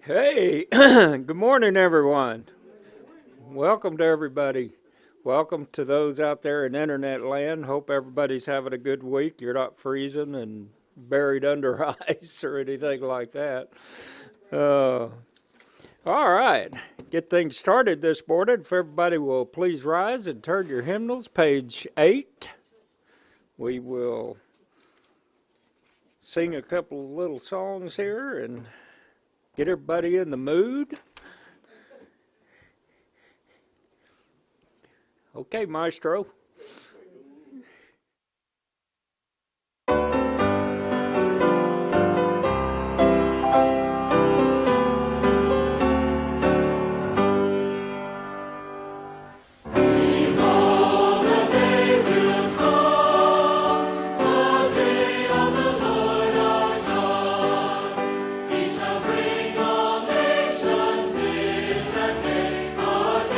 Hey, good morning, everyone. Welcome to everybody. Welcome to those out there in internet land. Hope everybody's having a good week. You're not freezing and buried under ice or anything like that. Uh, all right, get things started this morning. If everybody will please rise and turn your hymnals, page 8. We will sing a couple of little songs here and get everybody in the mood. Okay, Maestro. Bring all nations in that day again.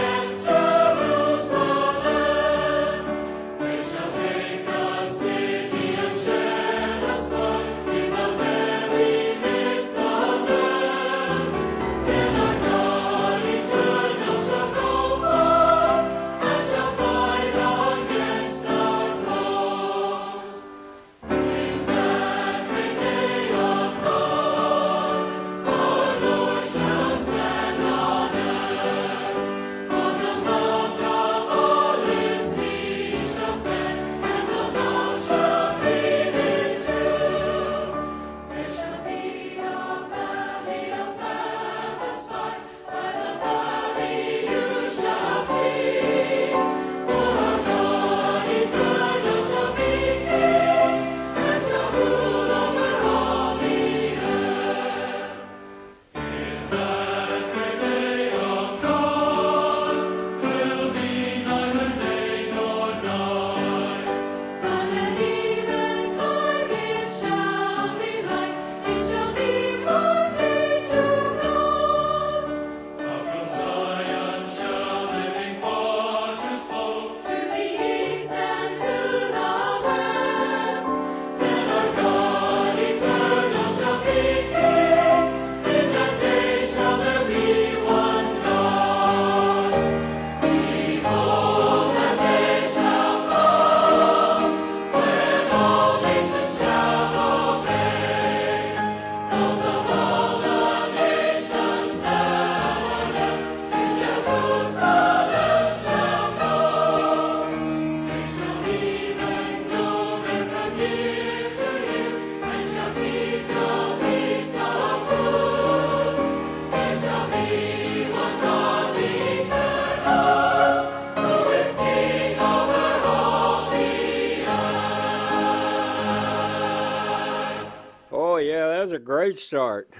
great start.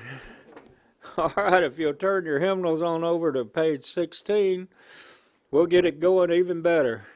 All right, if you'll turn your hymnals on over to page 16, we'll get it going even better.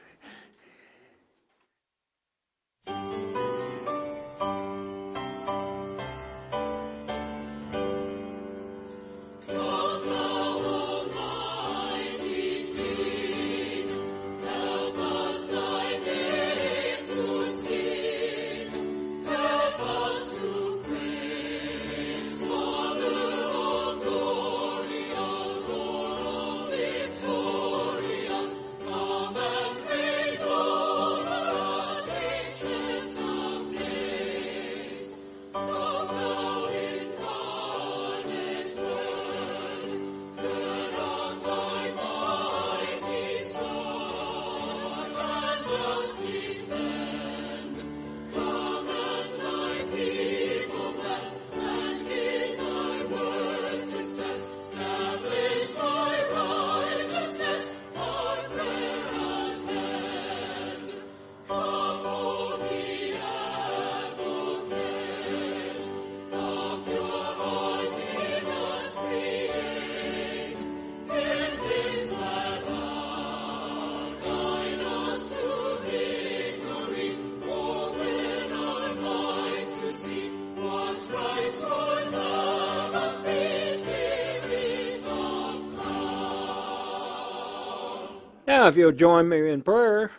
Now, if you'll join me in prayer.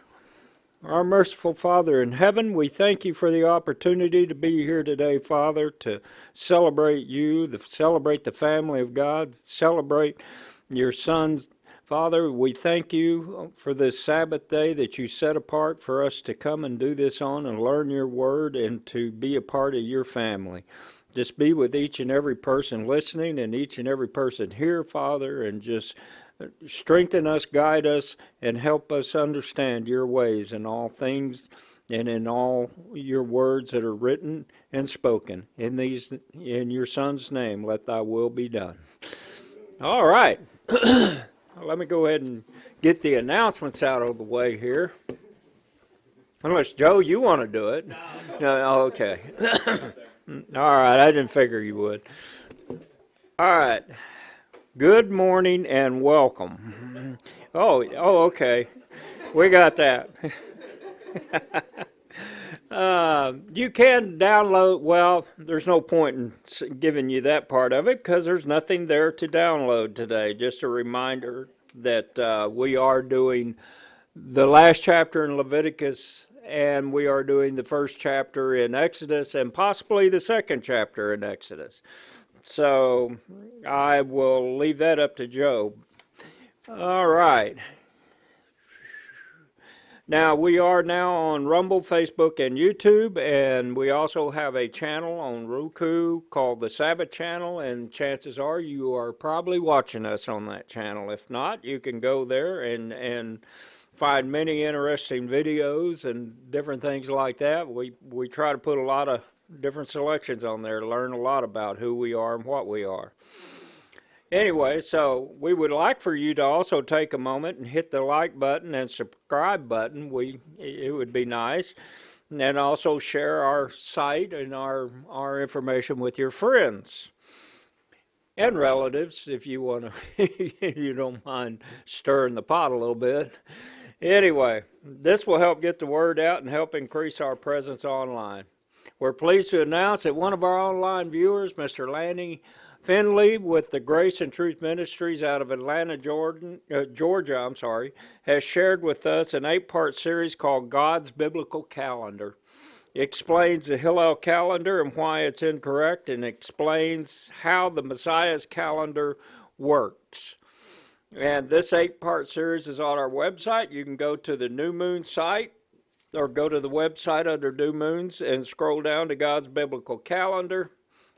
Our merciful Father in heaven, we thank you for the opportunity to be here today, Father, to celebrate you, to celebrate the family of God, celebrate your sons. Father, we thank you for this Sabbath day that you set apart for us to come and do this on and learn your word and to be a part of your family. Just be with each and every person listening and each and every person here, Father, and just strengthen us, guide us, and help us understand your ways in all things and in all your words that are written and spoken. In your Son's name, let thy will be done. All right. Let me go ahead and get the announcements out of the way here. Unless, Joe, you want to do it. No, okay. All right, I didn't figure you would. All right. Good morning and welcome. Oh, okay. We got that. You can download, well, there's no point in giving you that part of it because there's nothing there to download today. Just a reminder that we are doing the last chapter in Leviticus and we are doing the first chapter in Exodus and possibly the second chapter in Exodus. So I will leave that up to Joe. All right. Now, we are now on Rumble, Facebook, and YouTube, and we also have a channel on Roku called the Sabbath Channel, and chances are you are probably watching us on that channel. If not, you can go there and find many interesting videos and different things like that. We try to put a lot of different selections on there to learn a lot about who we are and what we are. Anyway, so we would like for you to also take a moment and hit the like button and subscribe button. It would be nice. And also share our site and our information with your friends and relatives if you want to, you don't mind stirring the pot a little bit. Anyway, this will help get the word out and help increase our presence online. We're pleased to announce that one of our online viewers, Mr. Lanny Finley with the Grace and Truth Ministries out of Atlanta, Georgia, has shared with us an 8-part series called God's Biblical Calendar. It explains the Hillel calendar and why it's incorrect, and explains how the Messiah's calendar works. And this 8-part series is on our website. You can go to the New Moon site or go to the website under New Moons and scroll down to God's Biblical Calendar.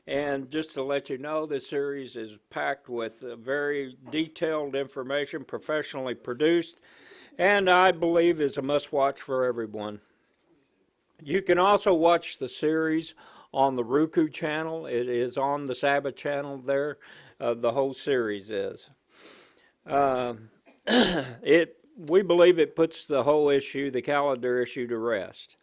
And just to let you know, this series is packed with very detailed information, professionally produced, and I believe is a must-watch for everyone. You can also watch the series on the Roku channel. It is on the Sabbath channel there. The whole series is. We believe it puts the whole issue, the calendar issue, to rest.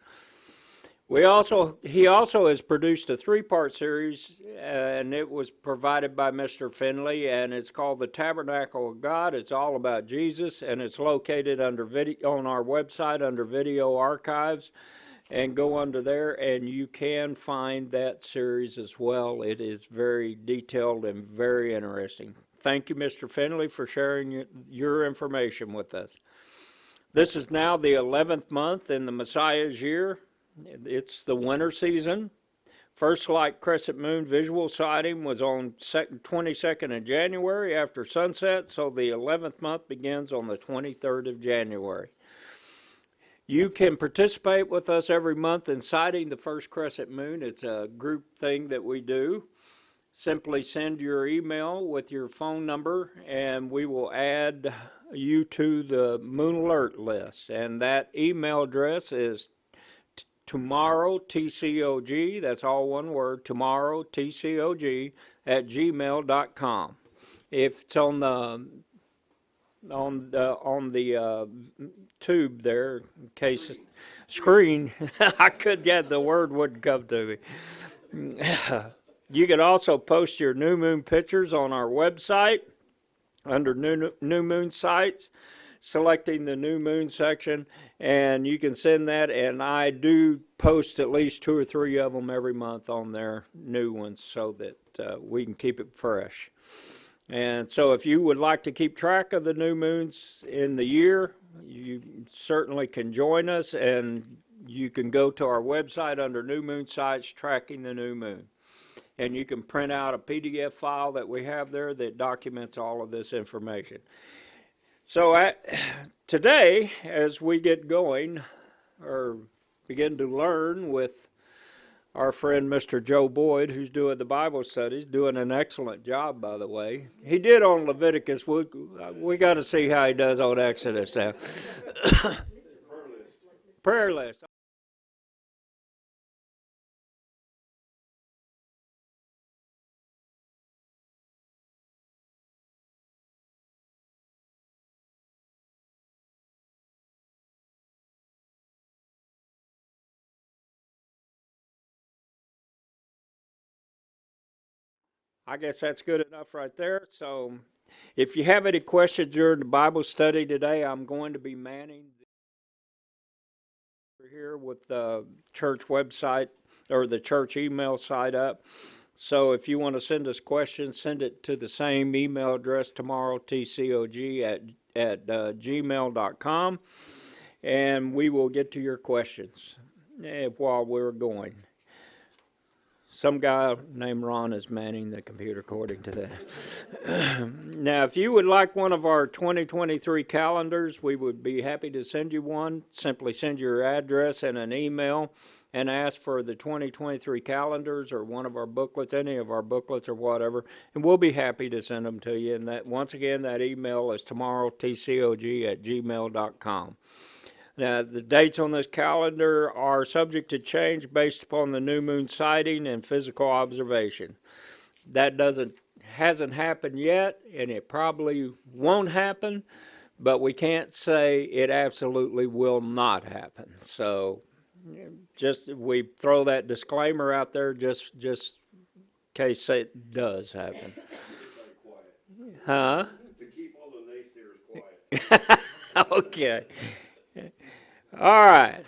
He also has produced a three-part series, and it was provided by Mr. Finley, and it's called The Tabernacle of God. It's all about Jesus, and it's located under on our website under Video Archives, and go under there, and you can find that series as well. It is very detailed and very interesting. Thank you, Mr. Finley, for sharing your information with us. This is now the 11th month in the Messiah's year. It's the winter season. First light crescent moon visual sighting was on 22nd of January after sunset, so the 11th month begins on the 23rd of January. You can participate with us every month in sighting the first crescent moon. It's a group thing that we do. Simply send your email with your phone number, and we will add you to the Moon Alert list. And that email address is tomorrow, TCOG, that's all one word, tomorrow, TCOG, at gmail.com. If it's on the tube there, in case screen, the word wouldn't come to me. You can also post your new moon pictures on our website under new moon sites, selecting the new moon section, and you can send that, and I do post at least 2 or 3 of them every month on their new ones so that we can keep it fresh. And so if you would like to keep track of the new moons in the year, you certainly can join us, and you can go to our website under new moon sites, tracking the new moon. And you can print out a PDF file that we have there that documents all of this information. So today, as we get going, or begin to learn with our friend Mr. Joe Boyd, who's doing the Bible studies, doing an excellent job, by the way. He did on Leviticus. We got to see how he does on Exodus now. Prayer list. I guess that's good enough right there. So if you have any questions during the Bible study today, I'm going to be manning here with the church website or the church email site up. So if you want to send us questions, send it to the same email address tomorrow, tcog at gmail.com, and we will get to your questions while we're going. Some guy named Ron is manning the computer according to that. Now, if you would like one of our 2023 calendars, we would be happy to send you one. Simply send your address and an email and ask for the 2023 calendars or one of our booklets, any of our booklets or whatever, and we'll be happy to send them to you. And that, once again, that email is tomorrowtcog at gmail.com. Now, the dates on this calendar are subject to change based upon the new moon sighting and physical observation. That hasn't happened yet, and it probably won't happen, but we can't say it absolutely will not happen. So just we throw that disclaimer out there just in case it does happen. Huh? To keep all the naysayers quiet. Okay. All right.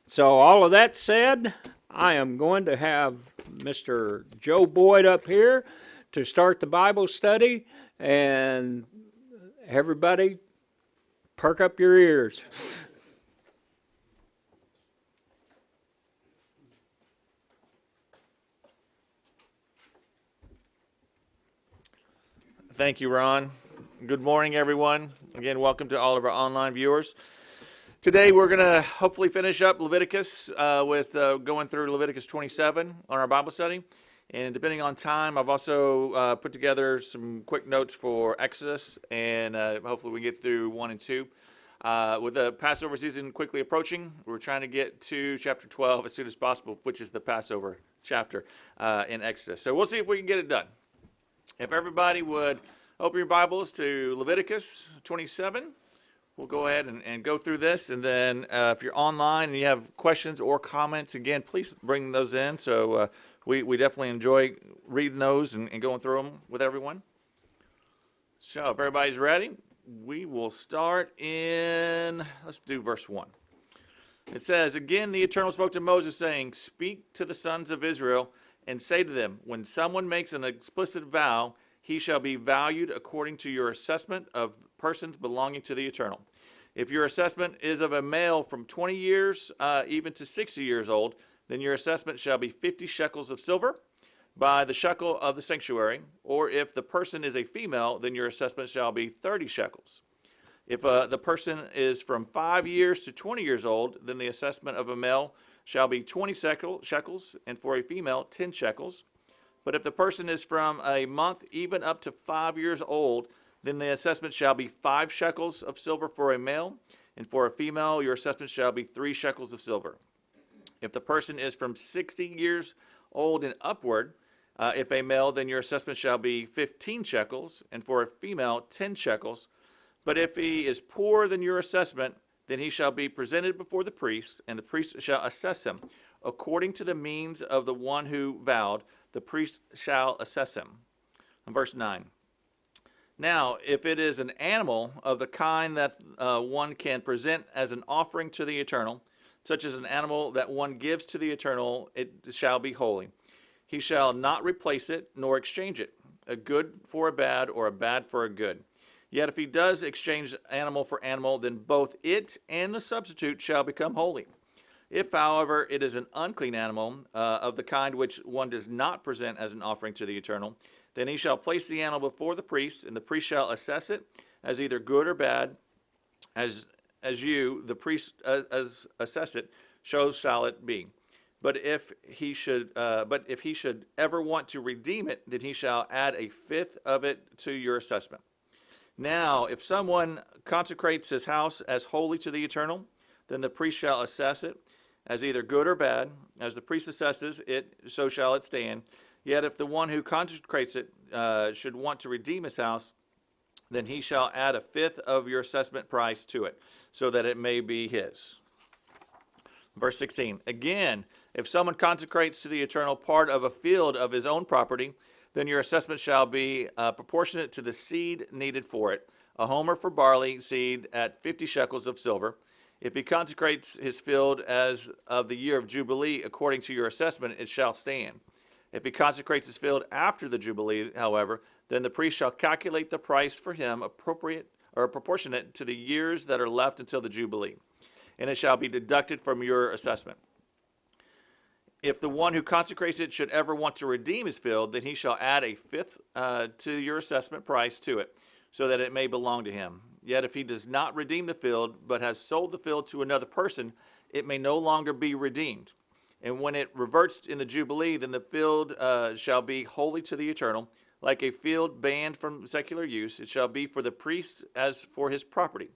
So all of that said, I am going to have Mr. Joe Boyd up here to start the Bible study, and everybody perk up your ears. Thank you, Ron. Good morning, everyone. Again, welcome to all of our online viewers. Today, we're going to hopefully finish up Leviticus with going through Leviticus 27 on our Bible study. And depending on time, I've also put together some quick notes for Exodus, and hopefully we get through 1 and 2. With the Passover season quickly approaching, we're trying to get to chapter 12 as soon as possible, which is the Passover chapter in Exodus. So we'll see if we can get it done. If everybody would open your Bibles to Leviticus 27, we'll go ahead and go through this, and then if you're online and you have questions or comments, again, please bring those in. So we definitely enjoy reading those and going through them with everyone. So if everybody's ready, we will start in, let's do verse 1. It says, "Again the Eternal spoke to Moses, saying, Speak to the sons of Israel, and say to them, When someone makes an explicit vow, he shall be valued according to your assessment of persons belonging to the Eternal. If your assessment is of a male from 20 years even to 60 years old, then your assessment shall be 50 shekels of silver by the shekel of the sanctuary. Or if the person is a female, then your assessment shall be 30 shekels. If the person is from 5 years to 20 years old, then the assessment of a male shall be 20 shekels, and for a female, 10 shekels. But if the person is from a month even up to 5 years old, then the assessment shall be 5 shekels of silver for a male, and for a female, your assessment shall be 3 shekels of silver. If the person is from 60 years old and upward, if a male, then your assessment shall be 15 shekels, and for a female, 10 shekels. But if he is poorer than your assessment, then he shall be presented before the priest, and the priest shall assess him. According to the means of the one who vowed, the priest shall assess him." Verse 9. "Now, if it is an animal of the kind that one can present as an offering to the Eternal, such as an animal that one gives to the Eternal, it shall be holy. He shall not replace it, nor exchange it, a good for a bad, or a bad for a good. Yet if he does exchange animal for animal, then both it and the substitute shall become holy. If, however, it is an unclean animal of the kind which one does not present as an offering to the Eternal, then he shall place the animal before the priest, and the priest shall assess it as either good or bad, as you, the priest, as assess it, so shall it be. But if he should ever want to redeem it, then he shall add a fifth of it to your assessment. Now, if someone consecrates his house as holy to the Eternal, then the priest shall assess it as either good or bad. As the priest assesses it, so shall it stand. Yet if the one who consecrates it should want to redeem his house, then he shall add a fifth of your assessment price to it, so that it may be his." Verse 16, "Again, if someone consecrates to the Eternal part of a field of his own property, then your assessment shall be proportionate to the seed needed for it, a homer for barley seed at 50 shekels of silver. If he consecrates his field as of the year of Jubilee, according to your assessment, it shall stand. If he consecrates his field after the Jubilee, however, then the priest shall calculate the price for him appropriate or proportionate to the years that are left until the Jubilee, and it shall be deducted from your assessment. If the one who consecrates it should ever want to redeem his field, then he shall add a fifth to your assessment price to it, so that it may belong to him. Yet if he does not redeem the field, but has sold the field to another person, it may no longer be redeemed. And when it reverts in the Jubilee, then the field shall be holy to the Eternal, like a field banned from secular use. It shall be for the priest as for his property.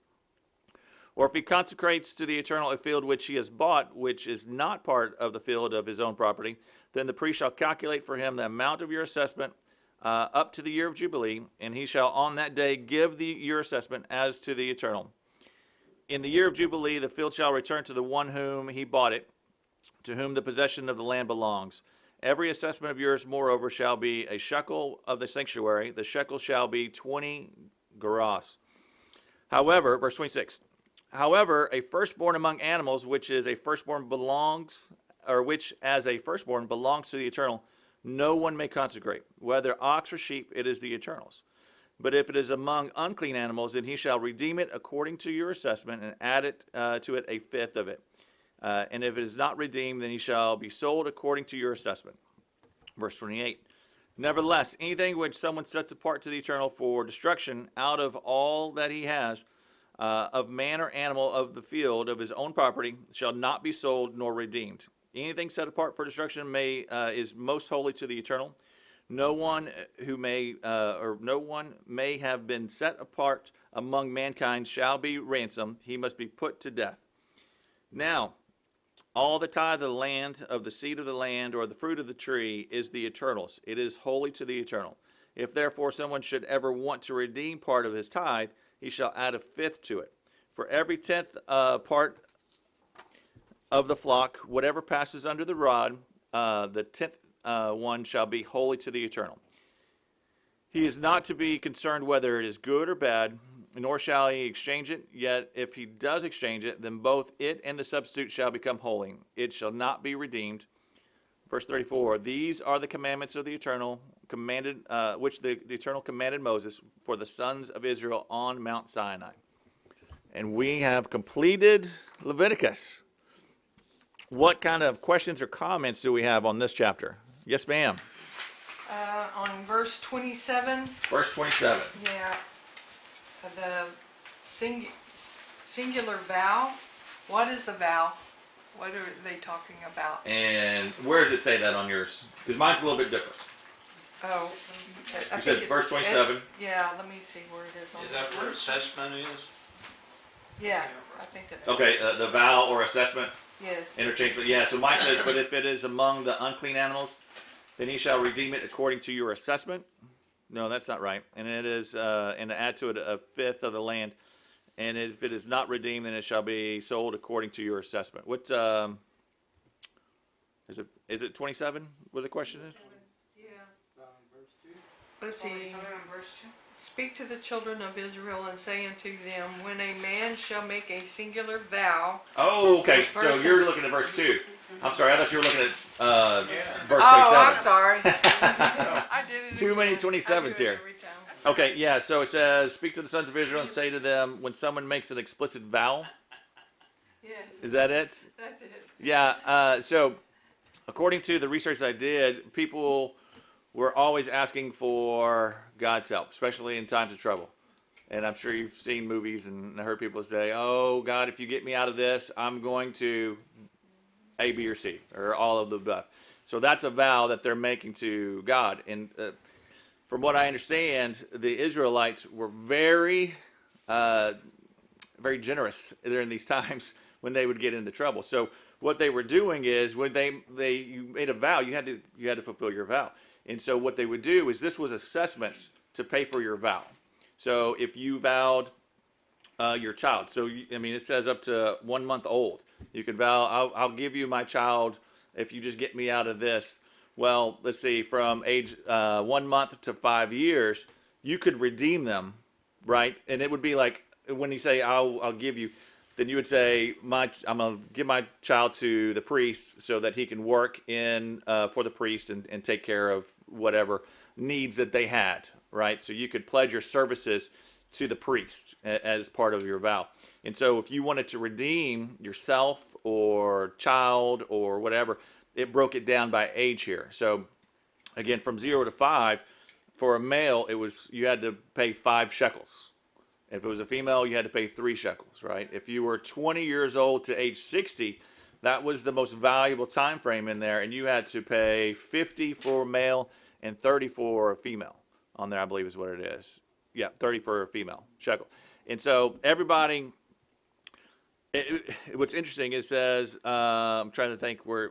Or if he consecrates to the Eternal a field which he has bought, which is not part of the field of his own property, then the priest shall calculate for him the amount of your assessment up to the year of Jubilee, and he shall on that day give your assessment as to the Eternal. In the year of Jubilee, the field shall return to the one whom he bought it, to whom the possession of the land belongs. Every assessment of yours, moreover, shall be a shekel of the sanctuary. The shekel shall be 20 gerahs. However," verse 26, "However, a firstborn among animals, which as a firstborn belongs to the Eternal, no one may consecrate. Whether ox or sheep, it is the Eternal's. But if it is among unclean animals, then he shall redeem it according to your assessment, and add it to it a fifth of it. And if it is not redeemed, then he shall be sold according to your assessment." Verse 28, "Nevertheless, anything which someone sets apart to the Eternal for destruction out of all that he has, of man or animal of the field of his own property, shall not be sold nor redeemed. Anything set apart for destruction is most holy to the Eternal. No one may have been set apart among mankind shall be ransomed. He must be put to death. Now, all the tithe of the land, of the seed of the land, or the fruit of the tree, is the Eternal's. It is holy to the Eternal. If therefore someone should ever want to redeem part of his tithe, he shall add a fifth to it. For every tenth part of the flock, whatever passes under the rod, the tenth one shall be holy to the eternal. He is not to be concerned whether it is good or bad, nor shall he exchange it. Yet if he does exchange it, then both it and the substitute shall become holy. It shall not be redeemed. Verse 34, these are the commandments of the Eternal, which the Eternal commanded Moses for the sons of Israel on Mount Sinai. And we have completed Leviticus. What kind of questions or comments do we have on this chapter? Yes, ma'am. On verse 27, Verse 27. yeah, the singular vow. What is a vow? What are they talking about? And where does it say that on yours? Because mine's a little bit different. Oh, I You think said it's verse 27. Yeah, let me see where it is. On Is that where assessment is? Yeah, I think that's. Okay, the vow or assessment, Yes. interchangeable. Yeah, so mine says, but if it is among the unclean animals, then he shall redeem it according to your assessment. No, that's not right. And it is, and to add to it a fifth of the land. And if it is not redeemed, then it shall be sold according to your assessment. What, is it 27, what the question is? Yeah. Let's see. Speak to the children of Israel and say unto them, when a man shall make a singular vow. Oh, okay, so you're looking at verse 2. I'm sorry, I thought you were looking at verse 27. Oh, I'm sorry. I did it Too many again. 27s I do it here. every time. Okay, yeah, so it says, speak to the sons of Israel and say to them, when someone makes an explicit vow, Yes, is that it? that's it. Yeah, so according to the research I did, people were always asking for God's help, especially in times of trouble. And I'm sure you've seen movies and heard people say, oh, God, if you get me out of this, I'm going to A, B, or C, or all of the above. So that's a vow that they're making to God. And from what I understand, the Israelites were very, very generous during these times when they would get into trouble. So what they were doing is when you made a vow, you had to fulfill your vow. And so what they would do is this was assessments to pay for your vow. So if you vowed your child, so it says up to 1 month old, you could vow, I'll give you my child if you just get me out of this. Well, let's see, from age 1 month to 5 years, you could redeem them, right? And it would be like when you say I'll give you, then you would say I'm gonna give my child to the priest so that he can work in for the priest and take care of whatever needs that they had, right? So you could pledge your services to the priest as part of your vow. And so if you wanted to redeem yourself or child or whatever, it broke it down by age here. So again, from 0 to 5, for a male, you had to pay 5 shekels. If it was a female, you had to pay 3 shekels, right? If you were 20 years old to age 60, that was the most valuable time frame in there, and you had to pay 50 for a male and 30 for a female. On there, I believe is what it is. Yeah, 30 for a female shekel. And so everybody, what's interesting, it says, I'm trying to think where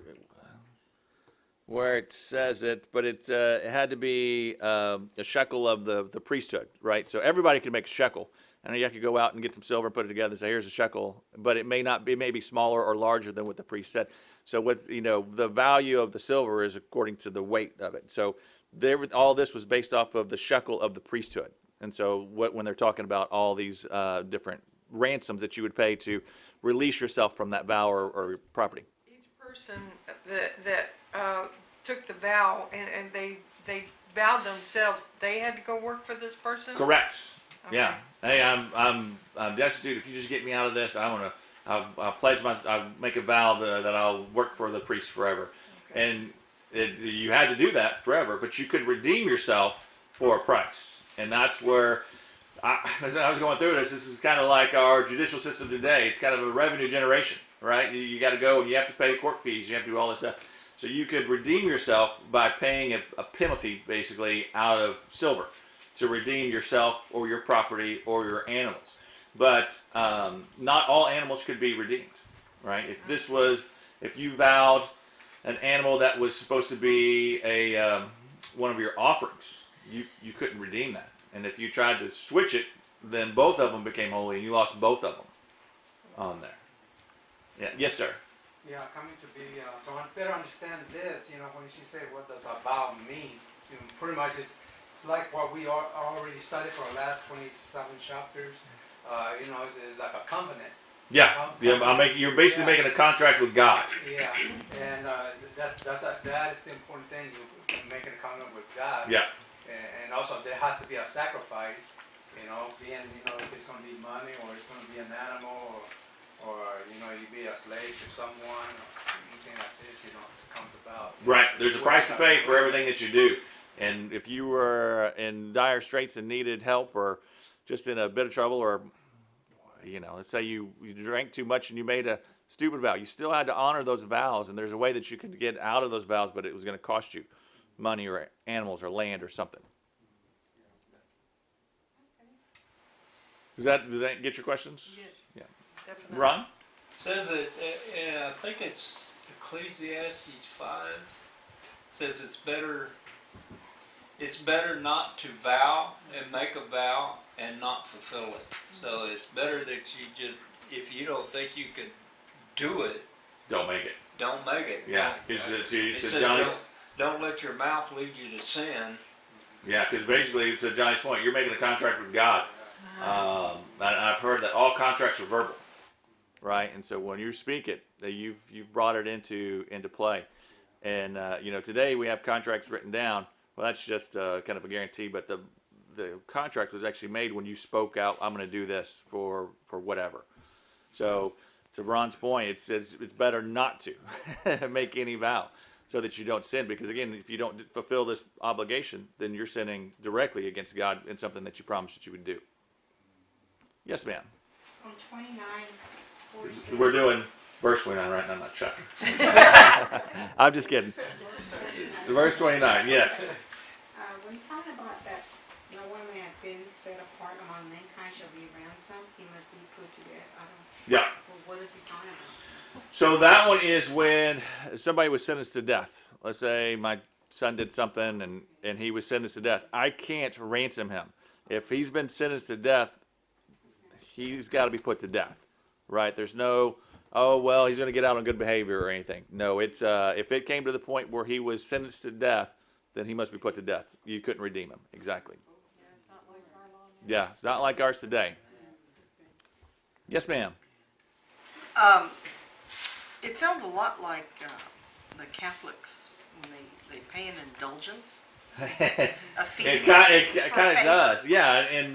it says it, but it had to be a shekel of the priesthood, right? So everybody could make a shekel. And you could go out and get some silver and put it together and say, here's a shekel. But it may be smaller or larger than what the priest said. So the value of the silver is according to the weight of it. So all this was based off of the shekel of the priesthood. And so when they're talking about all these different ransoms that you would pay to release yourself from that vow or property. Each person that took the vow and they vowed themselves, they had to go work for this person? Correct. Okay. Yeah. Hey, I'm destitute. If you just get me out of this, I'll pledge I'll make a vow that I'll work for the priest forever. Okay. And you had to do that forever, but you could redeem yourself for a price. And that's where, as I was going through this is kind of like our judicial system today. It's kind of a revenue generation, right? You got to go and you have to pay court fees. You have to do all this stuff. So you could redeem yourself by paying a penalty, basically, out of silver to redeem yourself or your property or your animals. But not all animals could be redeemed, right? If you vowed an animal that was supposed to be one of your offerings, you couldn't redeem that. And if you tried to switch it, then both of them became holy and you lost both of them. on there. Yeah. Yes, sir. Yeah, coming to be, to better understand this, when she said what does a vow mean, pretty much it's like what we already studied for the last 27 chapters. It's like a covenant. Yeah. You're basically making a contract with God. Yeah, and that is the important thing. You're making a covenant with God. Yeah. And also there has to be a sacrifice. Being if it's going to be money or it's going to be an animal or you be a slave to someone or anything like this. Comes about. Right. There's a price to pay for everything that you do. And if you were in dire straits and needed help or just in a bit of trouble or, let's say you drank too much and you made a stupid vow, you still had to honor those vows. And there's a way that you could get out of those vows, but it was going to cost you money or animals or land or something. Does that get your questions? Yes. Yeah. Definitely. Ron? Says it, I think it's Ecclesiastes 5, says it's better not to vow and make a vow and not fulfill it. So it's better that you just, if you don't think you could do it, Don't make it. don't make it. Yeah. It It says says Johnny's, don't let your mouth lead you to sin. yeah, because basically it's Johnny's point. You're making a contract with God. I've heard that all contracts are verbal, right? And so when you speak it, you've brought it into play. And today we have contracts written down. Well, that's just kind of a guarantee, but the contract was actually made when you spoke out. I'm going to do this for whatever. So to Ron's point, it says it's better not to make any vow so that you don't sin. Because again, if you don't fulfill this obligation, then you're sinning directly against God in something that you promised that you would do. Yes, ma'am. On 29:46. We're doing verse 29, right? No, not chapter. I'm just kidding. Verse 29, yes. When he's talking about that, no one may have been set apart among mankind shall be ransomed, he must be put to death. Yeah. What is he talking about? So that one is when somebody was sentenced to death. Let's say my son did something and he was sentenced to death. I can't ransom him. If he's been sentenced to death, he's got to be put to death, right? There's no, oh, well, he's going to get out on good behavior or anything. No, it's if it came to the point where he was sentenced to death, then he must be put to death. You couldn't redeem him. Exactly. Yeah, it's not like ours today. Yes, ma'am. It sounds a lot like the Catholics when they pay an indulgence. A fee. It kind of does, yeah. And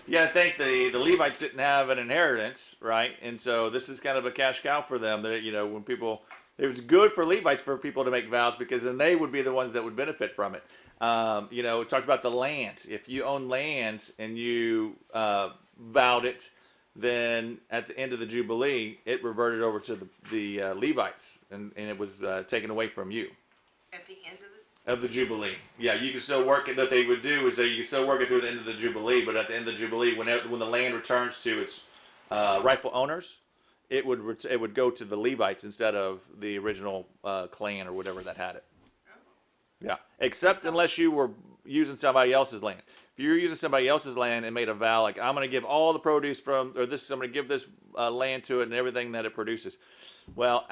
you got to think the Levites didn't have an inheritance, right? And so this is kind of a cash cow for them. That when people, it was good for Levites for people to make vows because then they would be the ones that would benefit from it. We talked about the land. If you own land and you vowed it, then at the end of the Jubilee, it reverted over to the Levites, and it was taken away from you. At the end Of the Jubilee. Yeah, you can still work it. What they would do is you can still work it through the end of the Jubilee, but at the end of the Jubilee, when the land returns to its rightful owners, it would go to the Levites instead of the original clan or whatever that had it. Yeah, except unless you were using somebody else's land. If you're using somebody else's land and made a vow, like I'm going to give all the produce I'm going to give this land to it and everything that it produces. Well,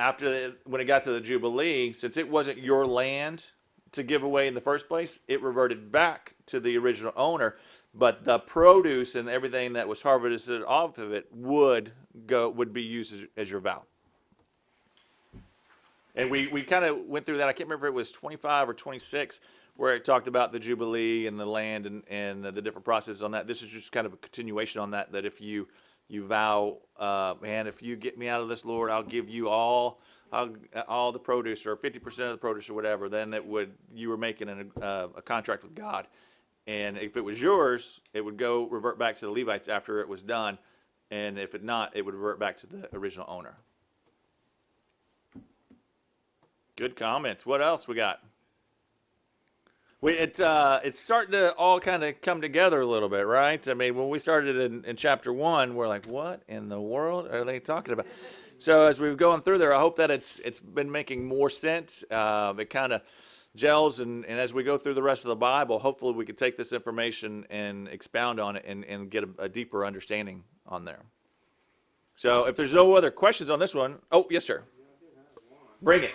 when it got to the Jubilee, since it wasn't your land to give away in the first place, it reverted back to the original owner, but the produce and everything that was harvested off of it would be used as your vow. And we kind of went through that. I can't remember if it was 25 or 26 where it talked about the Jubilee and the land and the different processes on that. This is just kind of a continuation on that if you vow, man, if you get me out of this, Lord, I'll give you all the produce or 50% of the produce or whatever, then you were making a contract with God. And if it was yours, it would revert back to the Levites after it was done. And if it not, it would revert back to the original owner. Good comments. What else we got? It's starting to all kind of come together a little bit, right? I mean, when we started in chapter 1, we're like, what in the world are they talking about? So as we've gone through there, I hope that it's been making more sense. It kind of gels, and as we go through the rest of the Bible, hopefully we can take this information and expound on it and get a deeper understanding on there. So if there's no other questions on this one, oh, yes, sir. Bring it.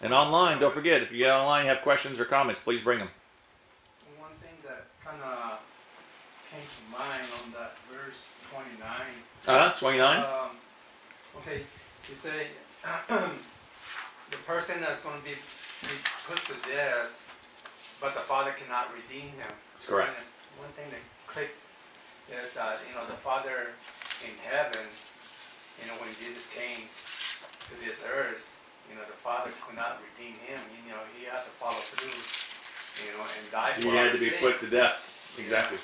And online, don't forget, if you get online, you have questions or comments, please bring them. One thing that kind of came to mind on that verse 29. 29? Okay, you say the person that's going to be put to death, but the Father cannot redeem him. That's correct. And one thing that clicked is that, the Father in heaven, when Jesus came to this earth, the Father could not redeem him. He had to follow through, and die for He our had to be sin. put to death. Exactly.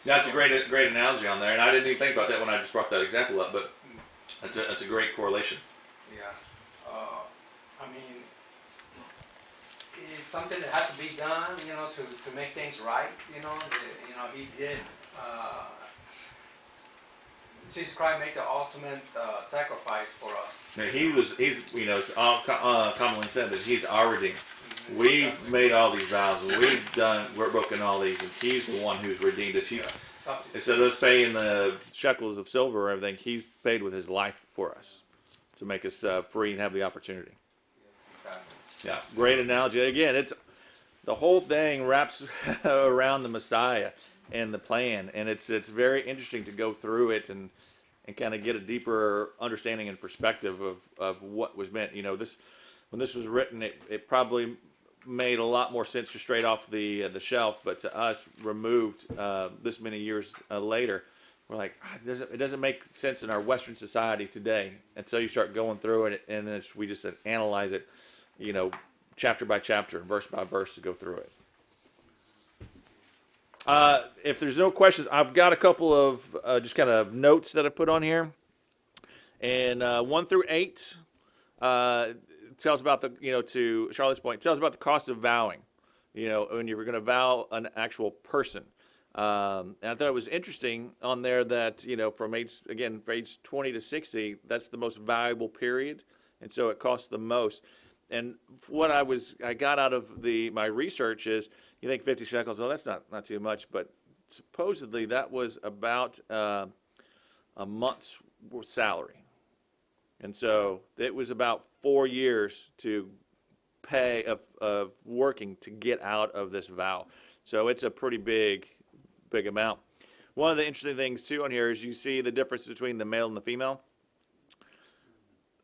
That's a great analogy on there, and I didn't even think about that when I just brought that example up, but that's a great correlation. Yeah. I mean, it's something that had to be done, to make things right. He did. Jesus Christ made the ultimate sacrifice for us. Now it's all commonly said that he's our Redeemer. We've made all these vows, and we're broken all these, and he's the one who's redeemed us. Instead of us paying the shekels of silver or everything, he's paid with his life for us to make us free and have the opportunity. Yeah, great analogy. Again, it's the whole thing wraps around the Messiah and the plan, and it's very interesting to go through it and kind of get a deeper understanding and perspective of what was meant. When this was written, it probably made a lot more sense just straight off the shelf, but to us, removed this many years later, we're like, it doesn't make sense in our Western society today until you start going through it, and then we just analyze it, chapter by chapter, verse by verse to go through it. If there's no questions, I've got a couple of just kind of notes that I put on here, and 1 through 8 tells about to Charlotte's point, tells about the cost of vowing. When you're going to vow an actual person. And I thought it was interesting on there that, from age 20 to 60, that's the most valuable period. And so it costs the most. And what I got out of my research is, you think 50 shekels, oh, that's not too much. But supposedly that was about a month's salary. And so it was about 4 years to pay of working to get out of this vow. So it's a pretty big amount. One of the interesting things too on here is you see the difference between the male and the female.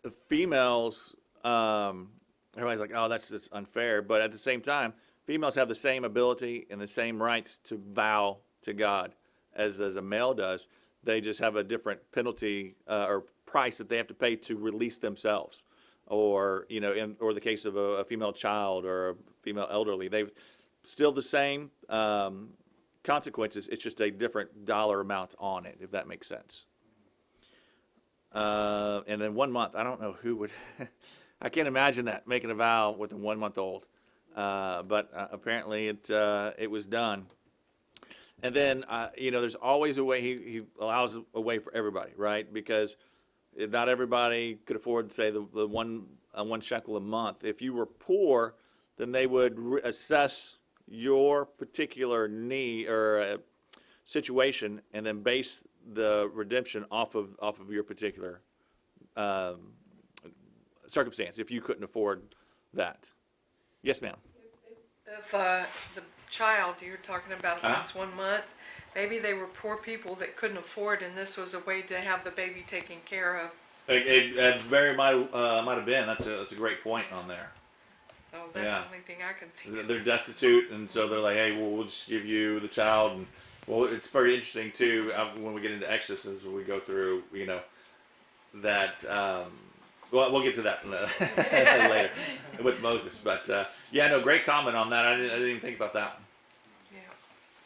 The females, everybody's like, oh, that's unfair. But at the same time, females have the same ability and the same rights to vow to God as a male does. They just have a different penalty or price that they have to pay to release themselves, or or the case of a female child or a female elderly, they've still the same consequences. It's just a different dollar amount on it, if that makes sense. And then 1 month, I don't know who would. I can't imagine that, making a vow with a 1 month old, but apparently it was done. And then, there's always a way. He allows a way for everybody, right? Because not everybody could afford, say, the one shekel a month. If you were poor, then they would assess your particular need or situation, and then base the redemption off of your particular circumstance. If you couldn't afford that, yes, ma'am. If the child you're talking about was 1 month, maybe they were poor people that couldn't afford, and this was a way to have the baby taken care of. It very might have been. That's a great point on there. So that's the only thing I can think of. They're destitute, and so they're like, hey, we'll just give you the child. And it's pretty interesting too when we get into Exodus, when we go through, that. We'll get to that later with Moses. But great comment on that. I didn't even think about that.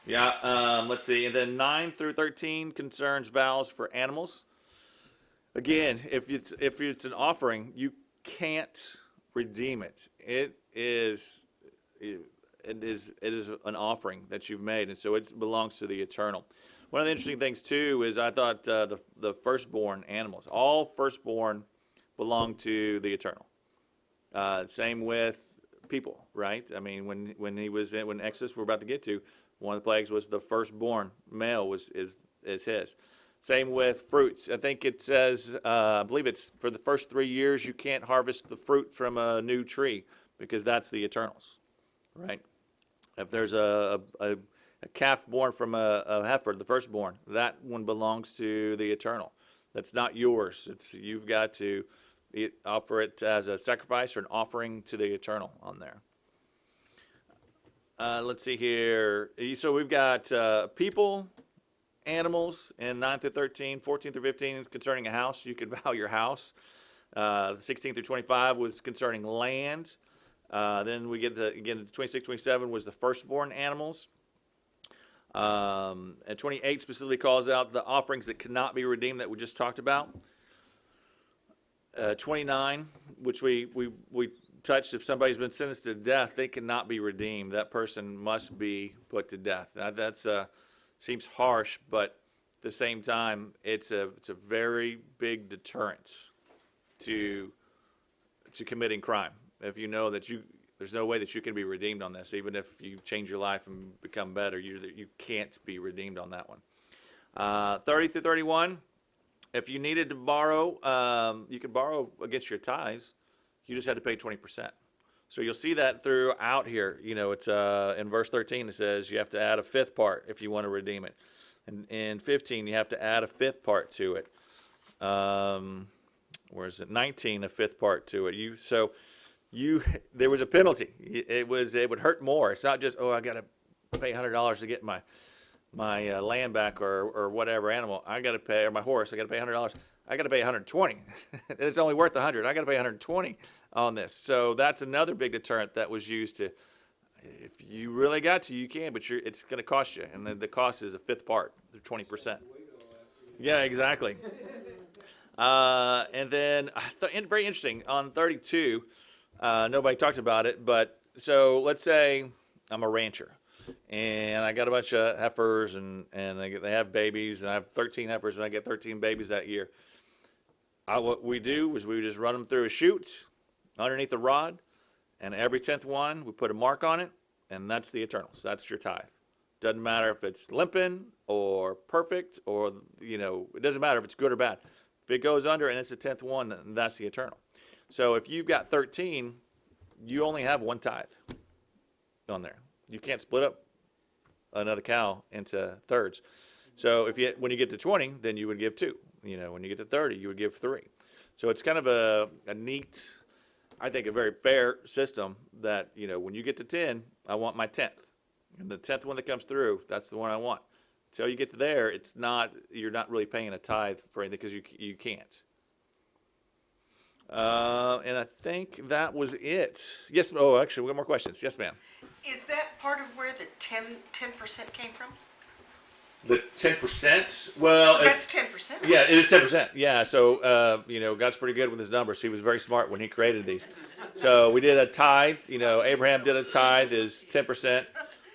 Yeah. Let's see. And then 9 through 13 concerns vows for animals. Again, if it's an offering, you can't redeem it. It is an offering that you've made, and so it belongs to the eternal. One of the interesting things too is I thought the firstborn animals, all firstborn, belong to the eternal. Same with people, right? I mean, when Exodus we're about to get to, one of the plagues was the firstborn male is his. Same with fruits. I think it says, I believe it's for the first 3 years you can't harvest the fruit from a new tree because that's the Eternals, right? If there's a calf born from a heifer, the firstborn, that one belongs to the Eternal. That's not yours. You've got to offer it as a sacrifice or an offering to the Eternal on there. Let's see here. So we've got people, animals in 9 through 13, 14 through 15 concerning a house. You could vow your house. 16 through 25 was concerning land. Then we get again, 26, 27 was the firstborn animals. And 28 specifically calls out the offerings that cannot be redeemed that we just talked about. 29, which we touched, if somebody's been sentenced to death, they cannot be redeemed. That person must be put to death. That's seems harsh, but at the same time, it's a very big deterrent to committing crime. If you know that there's no way that you can be redeemed on this, even if you change your life and become better, you can't be redeemed on that one. 30 through 31, if you needed to borrow, you could borrow against your tithes. You just had to pay 20%. So you'll see that throughout here. You know, it's in verse 13 it says you have to add a fifth part if you want to redeem it. And in 15 you have to add a fifth part to it. Where is it? 19, a fifth part to it. There was a penalty. It would hurt more. It's not just, oh, I got to pay $100 to get my land back or whatever animal. I got to pay, or my horse. I got to pay $100. I got to pay 120. It's only worth 100. I got to pay 120 on this. So that's another big deterrent that was used to. If you really got to, you can, but it's going to cost you, and the cost is a fifth part, 20%. Yeah, exactly. And then very interesting on 32. Nobody talked about it, but so let's say I'm a rancher, and I got a bunch of heifers, and they have babies, and I have 13 heifers, and I get 13 babies that year. What we do is we just run them through a chute underneath the rod, and every 10th one, we put a mark on it, and that's the Eternals. That's your tithe. Doesn't matter if it's limping or perfect, or, it doesn't matter if it's good or bad. If it goes under and it's the 10th one, then that's the Eternal. So if you've got 13, you only have one tithe on there. You can't split up another cow into thirds. So when you get to 20, then you would give 2. When you get to 30, you would give 3. So it's kind of a neat, I think a very fair system that, when you get to 10, I want my 10th. And the 10th one that comes through, that's the one I want. Until you get to there, you're not really paying a tithe for anything because you can't. And I think that was it. Yes. Oh, actually, we got more questions. Yes, ma'am. Is that part of where the 10% came from? The 10%? Well, that's 10%. Yeah, it is 10%. Yeah, so, God's pretty good with his numbers. He was very smart when he created these. So we did a tithe. Abraham did a tithe is 10%.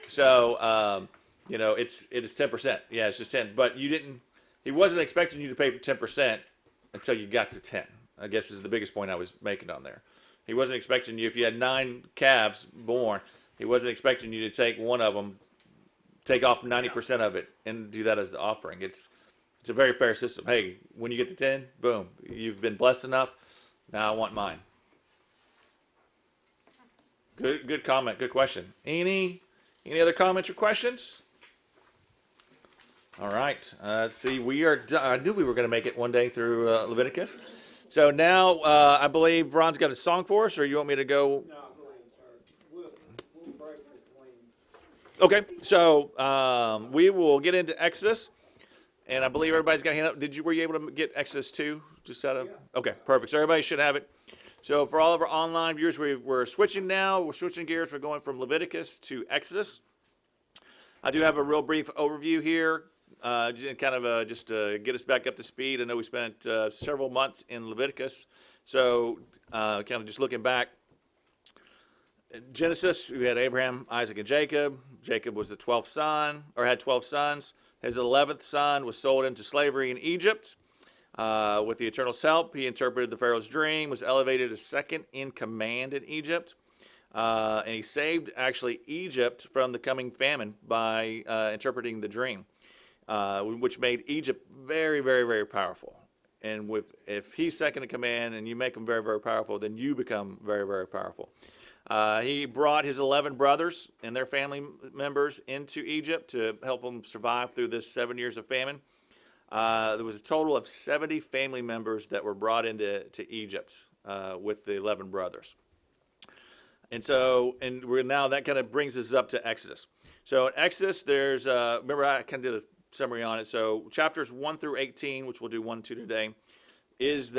So, it is 10%. Yeah, it's just 10. But he wasn't expecting you to pay 10% until you got to 10. I guess is the biggest point I was making on there. He wasn't expecting you, if you had 9 calves born, he wasn't expecting you to take one of them, take off 90% of it, and do that as the offering. It's a very fair system. Hey, when you get to 10, boom, you've been blessed enough. Now I want mine. Good comment. Good question. Any other comments or questions? All right. Let's see. We are done. I knew we were going to make it one day through Leviticus. So now I believe Ron's got a song for us, or you want me to go? No, go ahead, sir. We'll break between. Okay, so we will get into Exodus, and I believe everybody's got a hand up. Were you able to get Exodus 2? Just out of? Yeah. Okay, perfect. So everybody should have it. So for all of our online viewers, we're switching now. We're switching gears. We're going from Leviticus to Exodus. I do have a real brief overview here. Just to get us back up to speed. I know we spent several months in Leviticus, so kind of just looking back. In Genesis, we had Abraham, Isaac, and Jacob. Jacob was the 12th son, or had 12 sons. His 11th son was sold into slavery in Egypt. With the Eternal's help, he interpreted the Pharaoh's dream, was elevated to second in command in Egypt. And he saved, actually, Egypt from the coming famine by interpreting the dream. which made Egypt very, very, very powerful. And if he's second in command and you make him very, very powerful, then you become very, very powerful. He brought his 11 brothers and their family members into Egypt to help them survive through this 7 years of famine. There was a total of 70 family members that were brought into Egypt with the 11 brothers. And so, now that kind of brings us up to Exodus. So in Exodus, there's, remember I kind of did a summary on it. So chapters 1 through 18, which we'll do 1 and 2 today, is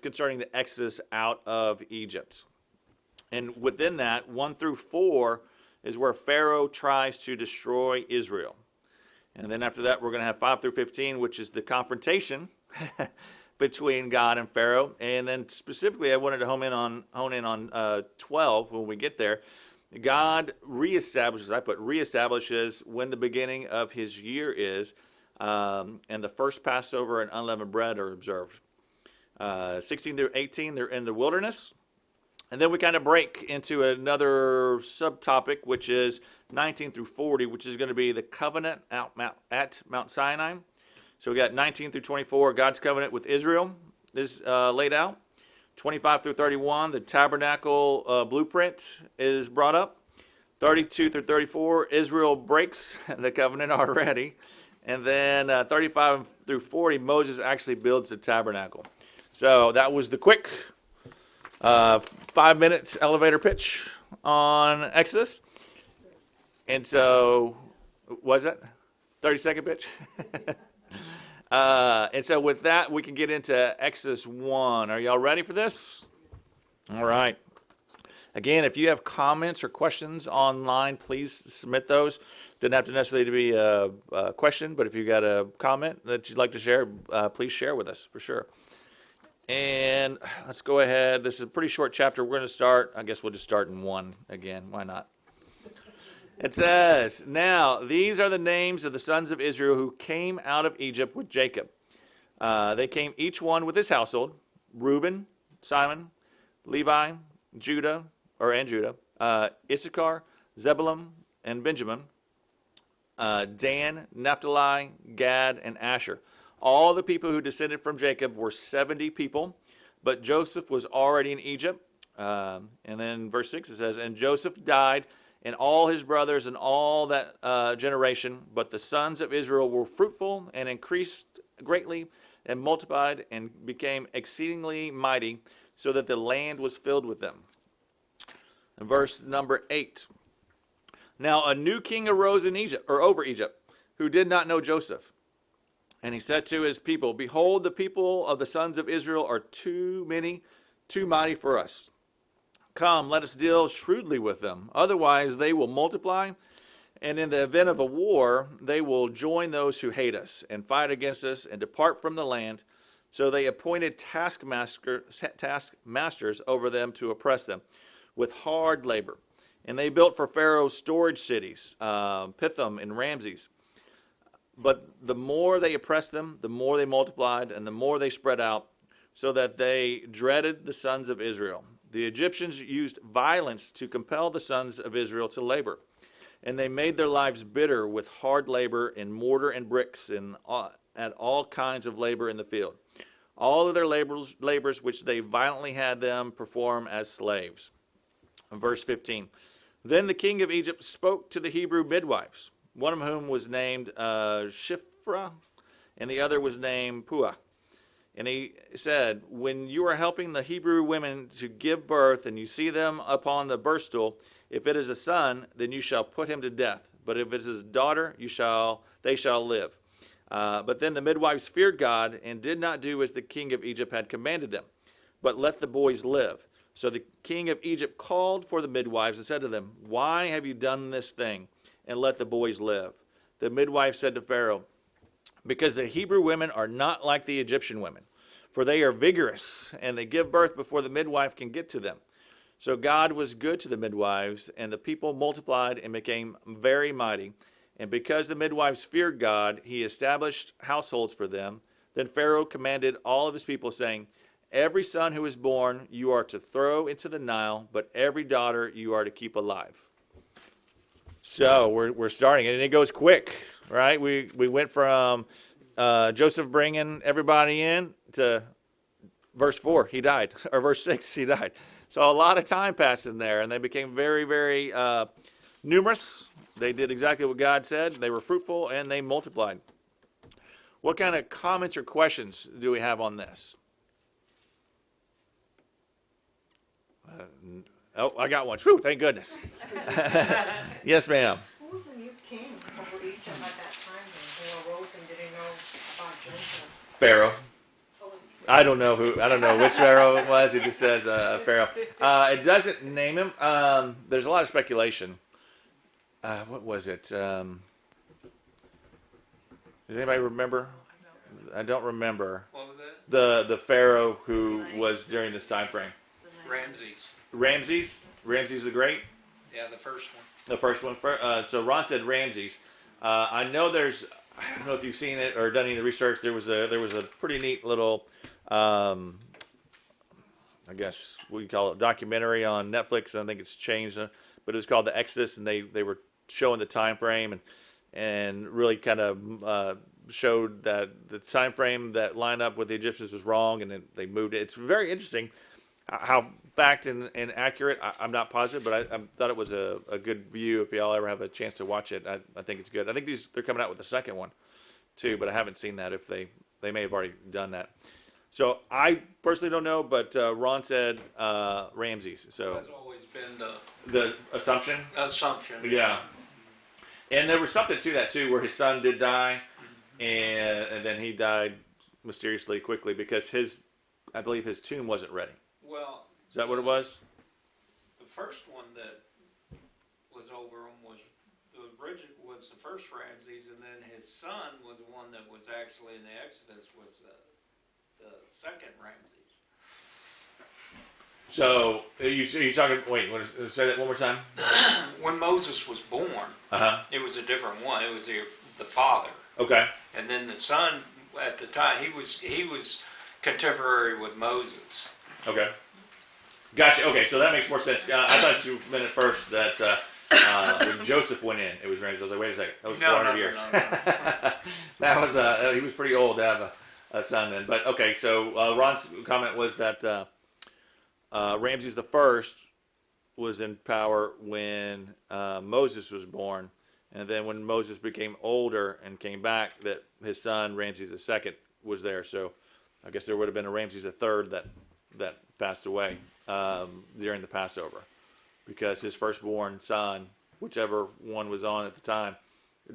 concerning the Exodus out of Egypt. And within that, 1 through 4 is where Pharaoh tries to destroy Israel. And then after that, we're going to have 5 through 15, which is the confrontation between God and Pharaoh. And then specifically, I wanted to hone in on 12 when we get there. God reestablishes when the beginning of his year is, and the first Passover and unleavened bread are observed. 16 through 18, they're in the wilderness. And then we kind of break into another subtopic, which is 19 through 40, which is going to be the covenant at Mount Sinai. So we got 19 through 24, God's covenant with Israel is laid out. 25 through 31, the tabernacle blueprint is brought up. 32 through 34, Israel breaks the covenant already. And then 35 through 40, Moses actually builds the tabernacle. So that was the quick 5 minutes elevator pitch on Exodus. And so, was it 30-second pitch? And so with that, we can get into Exodus 1. Are y'all ready for this? All right. Again, if you have comments or questions online, please submit those. Doesn't have to necessarily be a question, but if you got a comment that you'd like to share, please share with us for sure. And let's go ahead. This is a pretty short chapter. We're going to start. I guess we'll just start in 1 again. Why not? It says, "Now these are the names of the sons of Israel who came out of Egypt with Jacob. They came each one with his household: Reuben, Simon, Levi, Judah, Issachar, Zebulun, and Benjamin, Dan, Naphtali, Gad, and Asher. All the people who descended from Jacob were 70 people, but Joseph was already in Egypt." And then verse 6 it says, "And Joseph died, and all his brothers and all that generation. But the sons of Israel were fruitful and increased greatly and multiplied and became exceedingly mighty, so that the land was filled with them." And verse number 8. "Now a new king arose in Egypt, or over Egypt, who did not know Joseph. And he said to his people, 'Behold, the people of the sons of Israel are too many, too mighty for us. Come, let us deal shrewdly with them. Otherwise they will multiply, and in the event of a war, they will join those who hate us and fight against us and depart from the land.' So they appointed taskmasters over them to oppress them with hard labor. And they built for Pharaoh storage cities, Pithom and Ramses. But the more they oppressed them, the more they multiplied, and the more they spread out, so that they dreaded the sons of Israel. The Egyptians used violence to compel the sons of Israel to labor, and they made their lives bitter with hard labor in mortar and bricks and at all kinds of labor in the field. All of their labors which they violently had them perform as slaves." Verse 15. "Then the king of Egypt spoke to the Hebrew midwives, one of whom was named Shiphrah, and the other was named Puah. And he said, 'When you are helping the Hebrew women to give birth, and you see them upon the birth stool, if it is a son, then you shall put him to death. But if it is a daughter, they shall live.' But then the midwives feared God and did not do as the king of Egypt had commanded them, but let the boys live. So the king of Egypt called for the midwives and said to them, 'Why have you done this thing, and let the boys live?' The midwife said to Pharaoh, 'Because the Hebrew women are not like the Egyptian women, for they are vigorous, and they give birth before the midwife can get to them.' So God was good to the midwives, and the people multiplied and became very mighty. And because the midwives feared God, he established households for them. Then Pharaoh commanded all of his people, saying, 'Every son who is born you are to throw into the Nile, but every daughter you are to keep alive.'" So we're starting, and it goes quick. right? We went from Joseph bringing everybody in to verse 4, he died, or verse 6, he died. So a lot of time passed in there, and they became very, very numerous. They did exactly what God said. They were fruitful, and they multiplied. What kind of comments or questions do we have on this? Oh, I got one. Whew, thank goodness. Yes, ma'am. Who was the new king over Egypt at that time who arose and didn't know about Joseph? Pharaoh. What was I don't know which Pharaoh it was. It just says Pharaoh. It doesn't name him. There's a lot of speculation. What was it? Does anybody remember? I don't remember. What was that? The Pharaoh who was during this time frame. Ramses. Ramses the Great. Yeah, the first one. The first one. So Ron said Ramses. I know there's. I don't know if you've seen it or done any of the research. There was a pretty neat little, I guess what you call it, documentary on Netflix. I think it's changed, but it was called The Exodus, and they were showing the time frame and really kind of showed that the time frame that lined up with the Egyptians was wrong, and then they moved it. It's very interesting how fact and accurate. I'm not positive, but I thought it was a good view. If y'all ever have a chance to watch it, I think it's good. I think they're coming out with the second one too, but I haven't seen that. If they may have already done that. So I personally don't know, but Ron said Ramses. So That's always been the assumption. assumption. Yeah. And there was something to that too, where his son did die, and then he died mysteriously quickly because I believe his tomb wasn't ready. Well, Is that what it was? the first one that was over him was the first Ramses, and then his son was the one that was actually in the Exodus was the second Ramses. So you talking? Wait, say that one more time. When Moses was born, it was a different one. It was the father, Okay. and then the son at the time he was contemporary with Moses. Okay. Gotcha. Okay, so that makes more sense. I thought you meant at first that when Joseph went in, it was Ramses. I was like, wait a second, that was 400 years. No. That was he was pretty old to have a son then. But okay, so Ron's comment was that Ramses the First was in power when Moses was born, and then when Moses became older and came back, that his son Ramses the Second was there. So I guess there would have been a Ramses the Third that passed away during the Passover, because his firstborn son, whichever one was on at the time,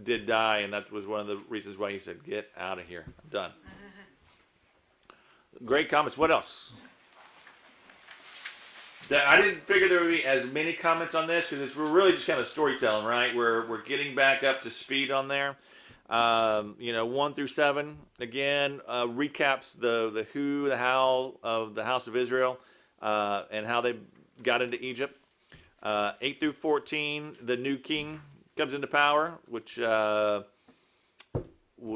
did die, and that was one of the reasons why he said, "Get out of here, I'm done." Great comments. What else? I didn't figure there would be as many comments on this because we're really just kind of storytelling, right? We're getting back up to speed on there. 1 through 7 again recaps the who, the how of the house of Israel and how they got into Egypt. 8 through 14, the new king comes into power, which we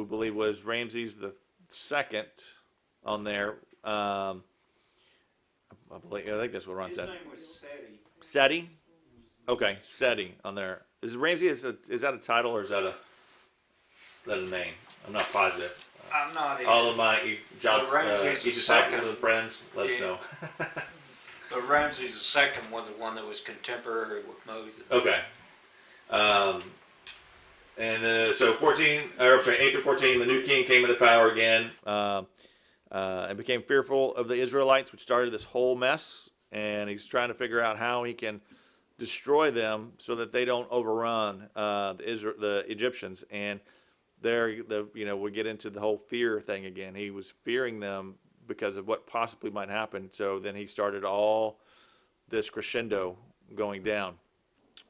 believe was Ramses the second on there. I think that's what Ron said. His name was Seti. Seti? Okay, Seti on there. Is Ramses, is that a title or is that a name? I'm not positive. I'm not even. All of my Ramses the disciples second. and friends, let us know. But Ramses II was the one that was contemporary with Moses. Okay. So 8 through 14, the new king came into power again and became fearful of the Israelites, which started this whole mess. And he's trying to figure out how he can destroy them so that they don't overrun the Egyptians. And we get into the whole fear thing again. He was fearing them because of what possibly might happen. So then he started all this crescendo going down,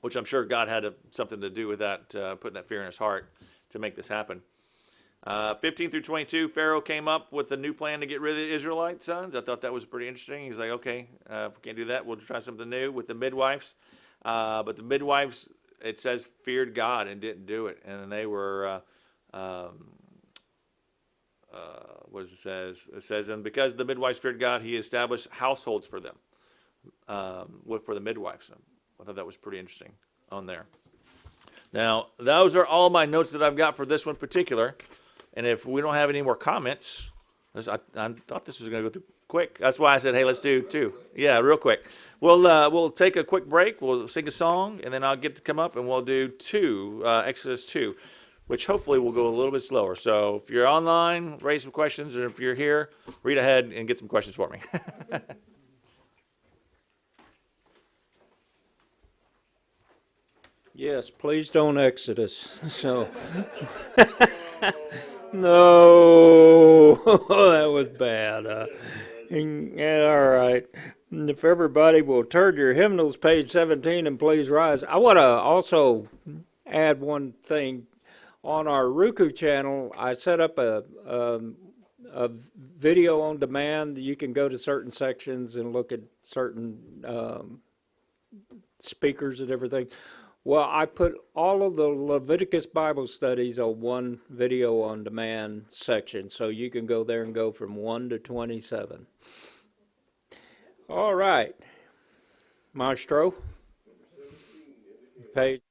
which I'm sure God had something to do with that, putting that fear in his heart to make this happen. 15 through 22, Pharaoh came up with a new plan to get rid of the Israelite sons. I thought that was pretty interesting. He's like, okay, if we can't do that, we'll try something new with the midwives. But the midwives, it says, feared God and didn't do it. And they were, what does it says? It says, and because the midwives feared God, he established households for them, for the midwives. I thought that was pretty interesting on there. Now, those are all my notes that I've got for this one particular. And if we don't have any more comments, I thought this was going to go through quick. That's why I said, hey, let's do 2. Yeah, real quick. We'll take a quick break. We'll sing a song, and then I'll get to come up, and we'll do 2, Exodus 2, which hopefully will go a little bit slower. So if you're online, raise some questions, and if you're here, read ahead and get some questions for me. Yes, please don't Exodus. So, no, that was bad. Yeah, all right. And if everybody will turn your hymnals, page 17, and please rise. I want to also add one thing. On our Roku channel, I set up a video on demand. You can go to certain sections and look at certain speakers and everything. Well, I put all of the Leviticus Bible studies on one video on demand section, so you can go there and go from 1 to 27. All right. Maestro. Page.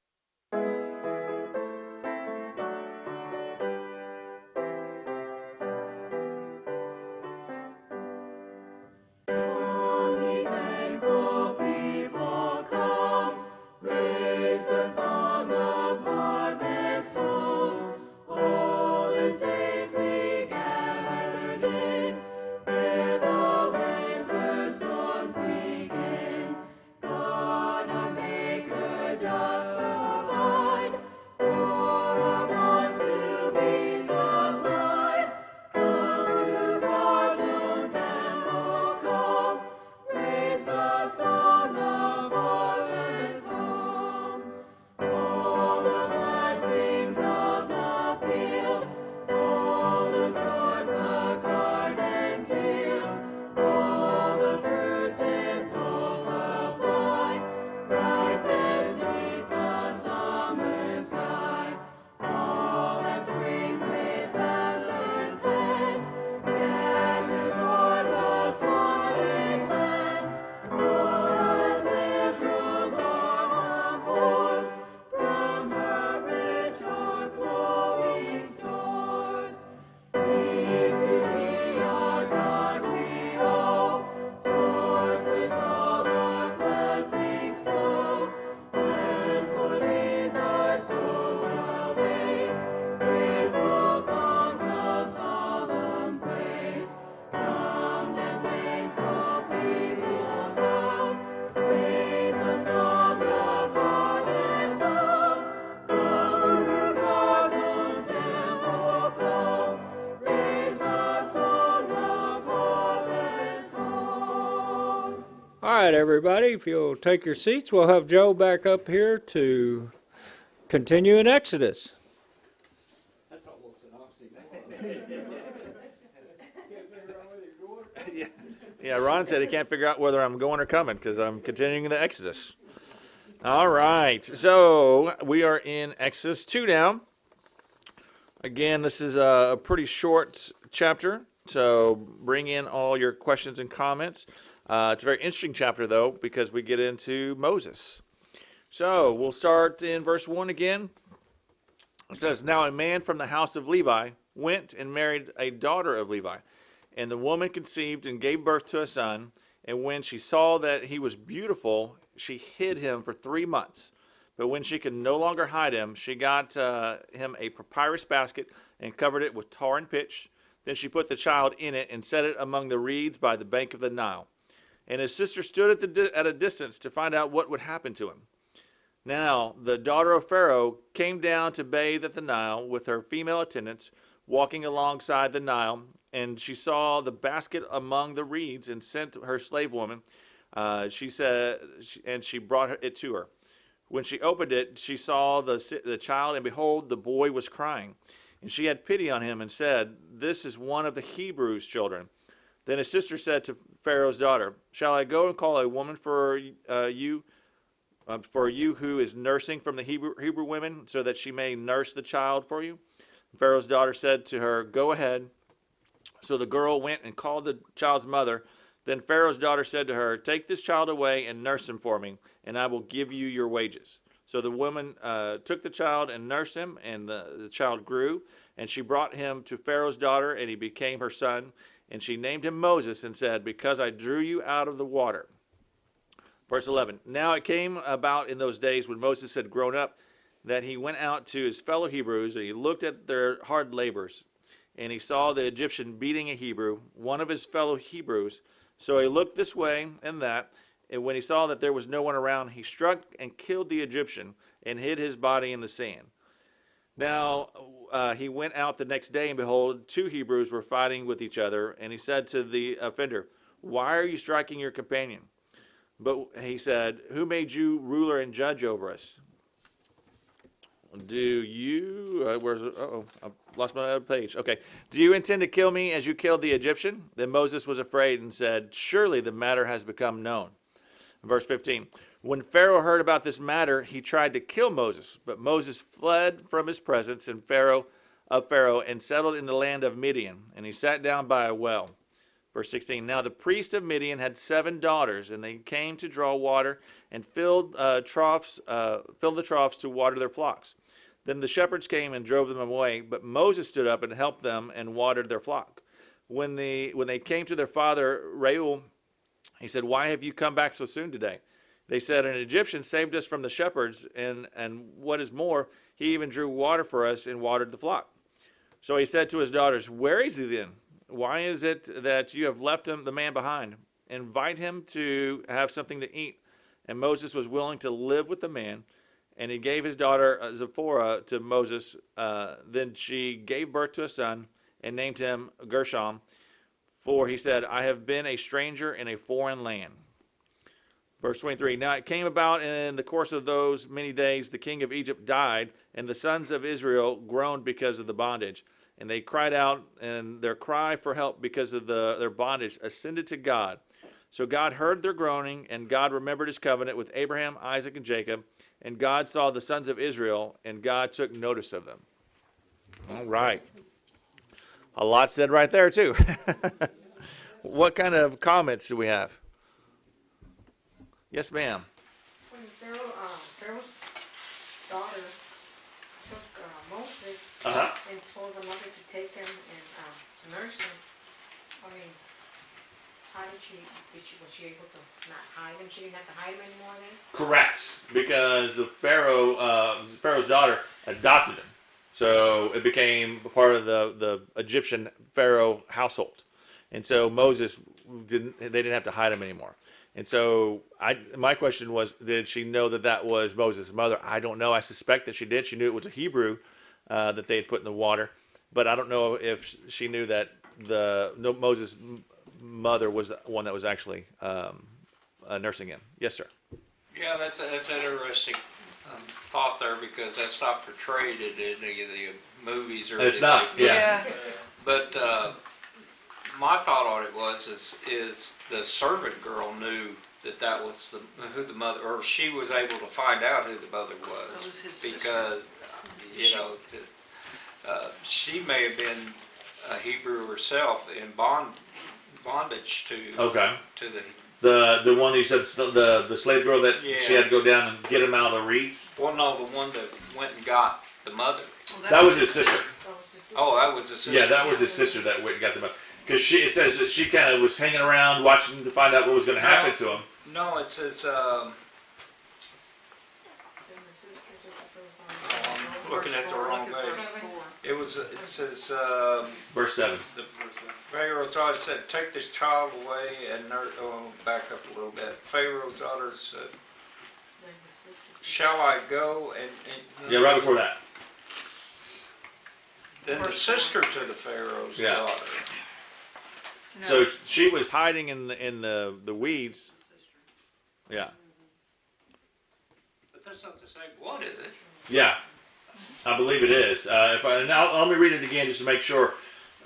All right, everybody, if you'll take your seats, we'll have Joe back up here to continue in Exodus. That's almost an Yeah, Ron said he can't figure out whether I'm going or coming because I'm continuing the Exodus. All right, so we are in Exodus 2 now. Again, this is a pretty short chapter, so bring in all your questions and comments. It's a very interesting chapter, though, because we get into Moses. So we'll start in verse 1 again. It says, "Now a man from the house of Levi went and married a daughter of Levi. And the woman conceived and gave birth to a son. And when she saw that he was beautiful, she hid him for 3 months. But when she could no longer hide him, she got him a papyrus basket and covered it with tar and pitch. Then she put the child in it and set it among the reeds by the bank of the Nile. And his sister stood at a distance to find out what would happen to him. Now the daughter of Pharaoh came down to bathe at the Nile with her female attendants, walking alongside the Nile, and she saw the basket among the reeds and sent her slave woman. She brought it to her. When she opened it, she saw the child, and behold, the boy was crying. And she had pity on him and said, 'This is one of the Hebrews' children.' Then his sister said to Pharaoh's daughter, 'Shall I go and call a woman for you who is nursing from the Hebrew women, so that she may nurse the child for you?' Pharaoh's daughter said to her, 'Go ahead.' So the girl went and called the child's mother. Then Pharaoh's daughter said to her, 'Take this child away and nurse him for me, and I will give you your wages.' So the woman took the child and nursed him, and the child grew. And she brought him to Pharaoh's daughter, and he became her son. And she named him Moses and said, because I drew you out of the water. Verse 11, now it came about in those days when Moses had grown up that he went out to his fellow Hebrews, and he looked at their hard labors. And he saw the Egyptian beating a Hebrew, one of his fellow Hebrews. So he looked this way and that. And when he saw that there was no one around, he struck and killed the Egyptian and hid his body in the sand. Now he went out the next day, and behold, 2 Hebrews were fighting with each other. And he said to the offender, why are you striking your companion? But he said, who made you ruler and judge over us? Do you, I lost my other page. Okay. Do you intend to kill me as you killed the Egyptian? Then Moses was afraid and said, surely the matter has become known. Verse 15, when Pharaoh heard about this matter, he tried to kill Moses, but Moses fled from his presence and Pharaoh and settled in the land of Midian, and he sat down by a well. Verse 16, now the priest of Midian had 7 daughters, and they came to draw water and filled the troughs to water their flocks. Then the shepherds came and drove them away, but Moses stood up and helped them and watered their flock. When they came to their father Reuel, he said, why have you come back so soon today? They said, an Egyptian saved us from the shepherds, and what is more, he even drew water for us and watered the flock. So he said to his daughters, where is he then? Why is it that you have left the man behind? Invite him to have something to eat. And Moses was willing to live with the man, and he gave his daughter Zipporah to Moses. Then she gave birth to a son and named him Gershom, for he said, I have been a stranger in a foreign land. Verse 23, now it came about in the course of those many days, the king of Egypt died, and the sons of Israel groaned because of the bondage. And they cried out, and their cry for help because of their bondage ascended to God. So God heard their groaning, and God remembered his covenant with Abraham, Isaac, and Jacob. And God saw the sons of Israel, and God took notice of them. All right. A lot said right there, too. What kind of comments do we have? Yes, ma'am. When Pharaoh's daughter took Moses and told the mother to take him and nurse him, I mean, how was she able to not hide him? She didn't have to hide him anymore then? Correct, because the Pharaoh's daughter adopted him, so it became a part of the Egyptian Pharaoh household, and so Moses they didn't have to hide him anymore. And so my question was, did she know that was Moses' mother? I don't know. I suspect that she did. She knew it was a Hebrew that they had put in the water, but I don't know if she knew that Moses' mother was the one that was actually nursing him. Yes, sir. Yeah, that's an interesting thought there, because that's not portrayed in any of the movies or It's anything. not, yeah. But my thought on it is the servant girl knew that was who the mother, or she was able to find out who the mother was. That was his because she may have been a Hebrew herself in bondage to the one that you said, the slave girl that she had to go down and get him out of the reeds. Well, no, the one that went and got the mother. That was his sister. Oh, that was his sister. Yeah, that was his sister that went and got the mother. Because it says that she kind of was hanging around watching to find out what was going to happen to him. No, it says. I'm looking at the wrong page. It says. Verse 7. The Pharaoh's daughter said, "Take this child away and nurse." Oh, back up a little bit. Pharaoh's daughter said, "Shall I go and?" Yeah, right before that. Then the sister to the Pharaoh's daughter. No. So she was hiding in the weeds. Yeah. But that's not the same blood, is it? Yeah, I believe it is. Now let me read it again just to make sure.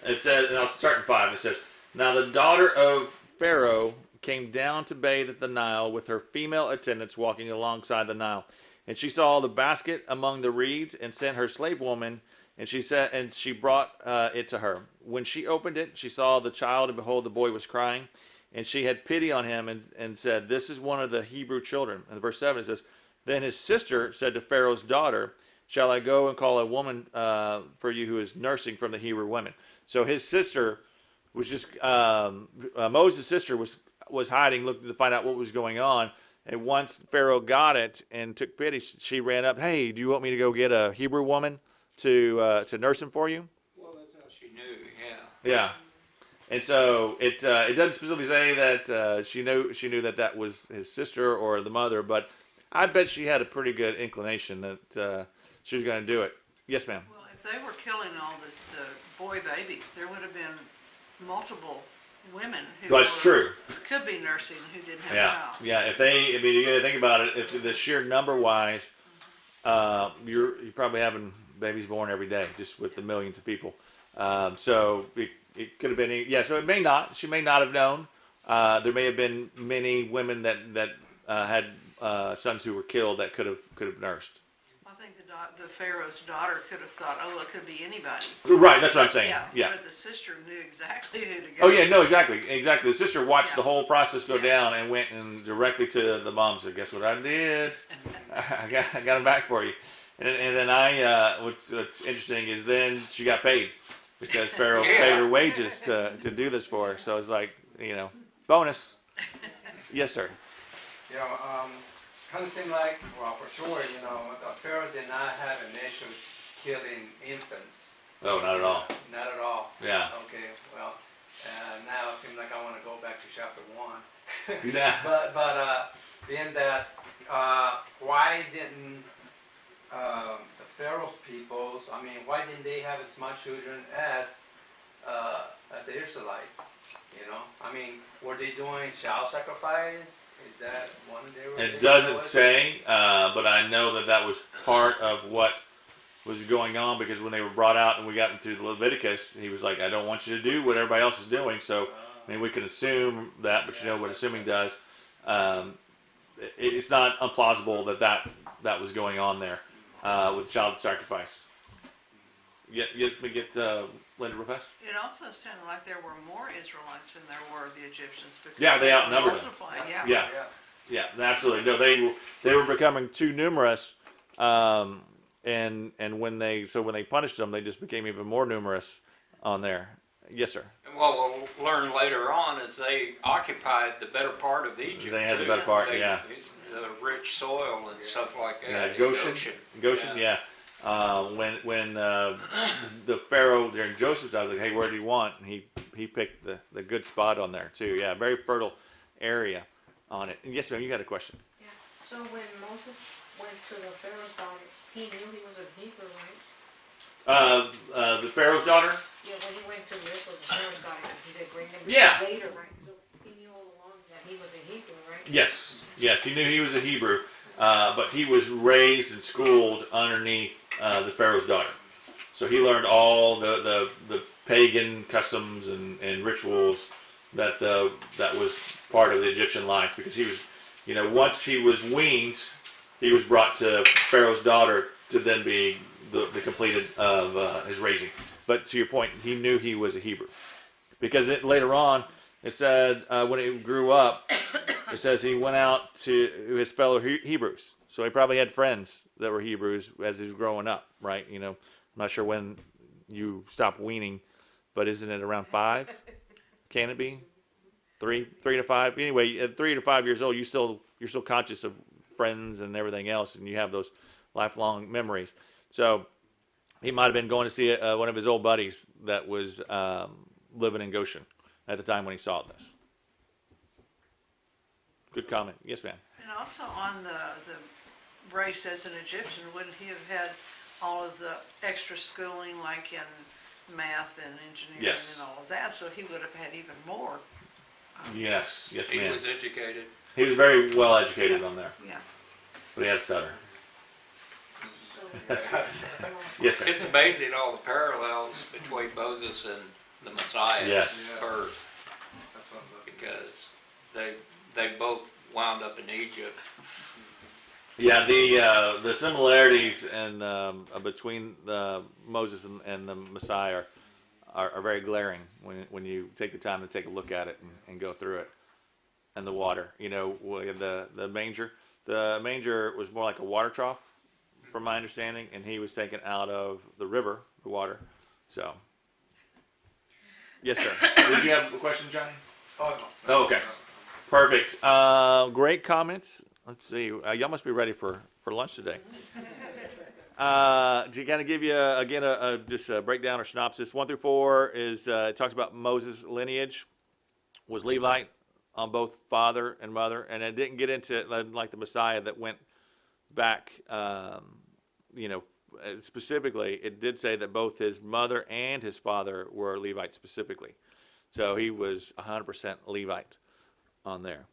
It says, and I'll start in 5. It says, "Now the daughter of Pharaoh came down to bathe at the Nile with her female attendants walking alongside the Nile, and she saw the basket among the reeds and sent her slave woman. And she brought it to her. When she opened it, she saw the child, and behold, the boy was crying. And she had pity on him and said, 'This is one of the Hebrew children.'" And verse 7 it says, Then his sister said to Pharaoh's daughter, "Shall I go and call a woman for you who is nursing from the Hebrew women?" So his sister was just Moses' sister was hiding, looking to find out what was going on. And once Pharaoh got it and took pity, she ran up. "Hey, do you want me to go get a Hebrew woman to nurse him for you?" Well, that's how she knew, yeah. Yeah. And so it doesn't specifically say that she knew that was his sister or the mother, but I bet she had a pretty good inclination that she was going to do it. Yes, ma'am. Well, if they were killing all the boy babies, there would have been multiple women who That's true. could be nursing who didn't have a Yeah, child. yeah. If they, I mean, you got to think about it. If the sheer number wise, you're probably having babies born every day, just with the millions of people. So it could have been, yeah. So it may not. She may not have known. There may have been many women that had sons who were killed that could have nursed. I think the Pharaoh's daughter could have thought, oh, it could be anybody. Right. That's what I'm saying. Yeah. But the sister knew exactly who to go. Oh yeah, no, exactly. The sister watched the Yeah. whole process go Yeah. down and went and directly to the mom. Said, "Guess what I did? I got him back for you." And then what's interesting is then she got paid because Pharaoh paid her wages to do this for her. So it's like, bonus. Yes, sir. It's kind of seemed like, well, for sure, Pharaoh did not have an issue killing infants. Oh, not at all. Not at all. Yeah. Okay, well, now it seems like I want to go back to chapter 1. Yeah. But being that, why didn't the Pharaoh's peoples, why didn't they have as much children as the Israelites? Were they doing child sacrifice? Is that one they were? It doesn't say, but I know that was part of what was going on, because when they were brought out and we got into Leviticus, he was like, "I don't want you to do what everybody else is doing." So, we can assume that, but you know what assuming does. It's not implausible that was going on there with child sacrifice. Yes, we get Linda real fast. It also sounded like there were more Israelites than there were the Egyptians. Because Yeah, they outnumbered them. multiplied, yeah. Yeah. Yeah, absolutely. No, they were becoming too numerous, and when they punished them, they just became even more numerous on there. Yes, sir. And what we'll learn later on is they occupied the better part of Egypt. They had the too. better part, They- yeah. The rich soil and stuff like that. Yeah, in Goshen, yeah. When the Pharaoh during Joseph's, I was like, "Hey, where do you want?" And he picked the good spot on there too. Yeah, very fertile area on it. And yes, ma'am, you had a question. Yeah. So when Moses went to the Pharaoh's daughter, he knew he was a Hebrew, right? The Pharaoh's daughter. Yeah, when he went to live with the Pharaoh's daughter, he said bring him Yeah. later, right? So he knew all along that he was a Hebrew, right? Yes, he knew he was a Hebrew, but he was raised and schooled underneath the Pharaoh's daughter. So he learned all the pagan customs and rituals that was part of the Egyptian life, because he was, once he was weaned, he was brought to Pharaoh's daughter to then be the completed of his raising. But to your point, he knew he was a Hebrew, because later on it said when he grew up, it says he went out to his fellow Hebrews. So he probably had friends that were Hebrews as he was growing up, right? I'm not sure when you stop weaning, but isn't it around 5? Can it be 3 to 5? Anyway, at 3 to 5 years old, you're still conscious of friends and everything else, and you have those lifelong memories. So he might have been going to see one of his old buddies that was living in Goshen at the time when he saw this. Good comment. Yes, ma'am. And also on the raised as an Egyptian, wouldn't he have had all of the extra schooling, like in math and engineering Yes. and all of that? So he would have had even more. Yes, He ma'am. was educated. He was very well educated on there, Yeah. but he had a stutter. So, Yes, sir. It's amazing all the parallels between Moses and the Messiah. Yes. Birth, because they both wound up in Egypt. Yeah, the similarities and between Moses and the Messiah are very glaring when you take the time to take a look at it and go through it. And the water, the manger, The manger was more like a water trough, from my understanding, and he was taken out of the river, the water. So, yes, sir. Did you have a question, Johnny? Oh, no. Oh, okay. Perfect. Great comments. Let's see. Y'all must be ready for lunch today. To kind of give you, again, just a breakdown or synopsis, 1 through 4 is, it talks about Moses' lineage, was Levite on both father and mother, and it didn't get into it like the Messiah that went back, specifically. It did say that both his mother and his father were Levites specifically. So he was 100% Levite on there.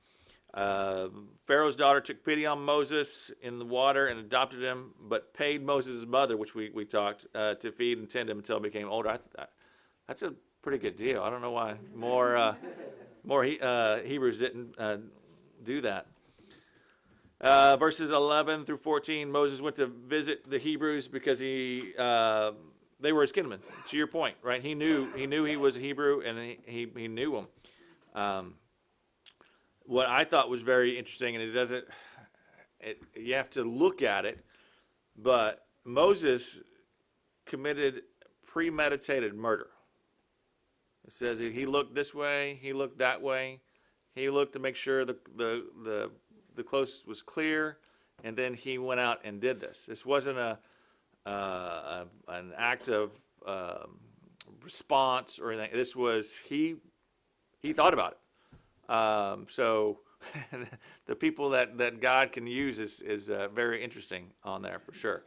Pharaoh's daughter took pity on Moses in the water and adopted him, but paid Moses' mother, which we talked, to feed and tend him until he became older. That's a pretty good deal. I don't know why more Hebrews didn't do that. Verses 11 through 14, Moses went to visit the Hebrews because they were his kinsmen. To your point, right? He knew he was a Hebrew, and he knew him. What I thought was very interesting, and you have to look at it, but Moses committed premeditated murder. It says he looked this way, he looked that way, he looked to make sure the coast was clear, and then he went out and did this. This wasn't an act of response or anything. This was he thought about it. So the people that God can use is very interesting on there for sure.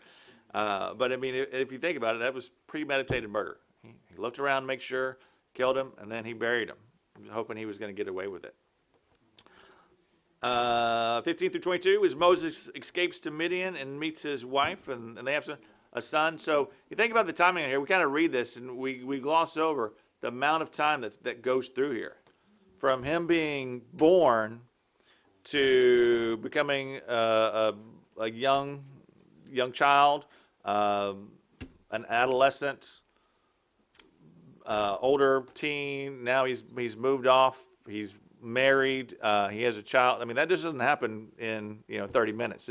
But I mean, if you think about it, that was premeditated murder. He looked around to make sure, killed him, and then he buried him, hoping he was going to get away with it. 15 through 22 is Moses escapes to Midian and meets his wife, and they have a son. So you think about the timing here. We kind of read this, and we gloss over the amount of time that goes through here. From him being born to becoming a young child, an adolescent, older teen. Now he's moved off. He's married. He has a child. I mean, that just doesn't happen in 30 minutes.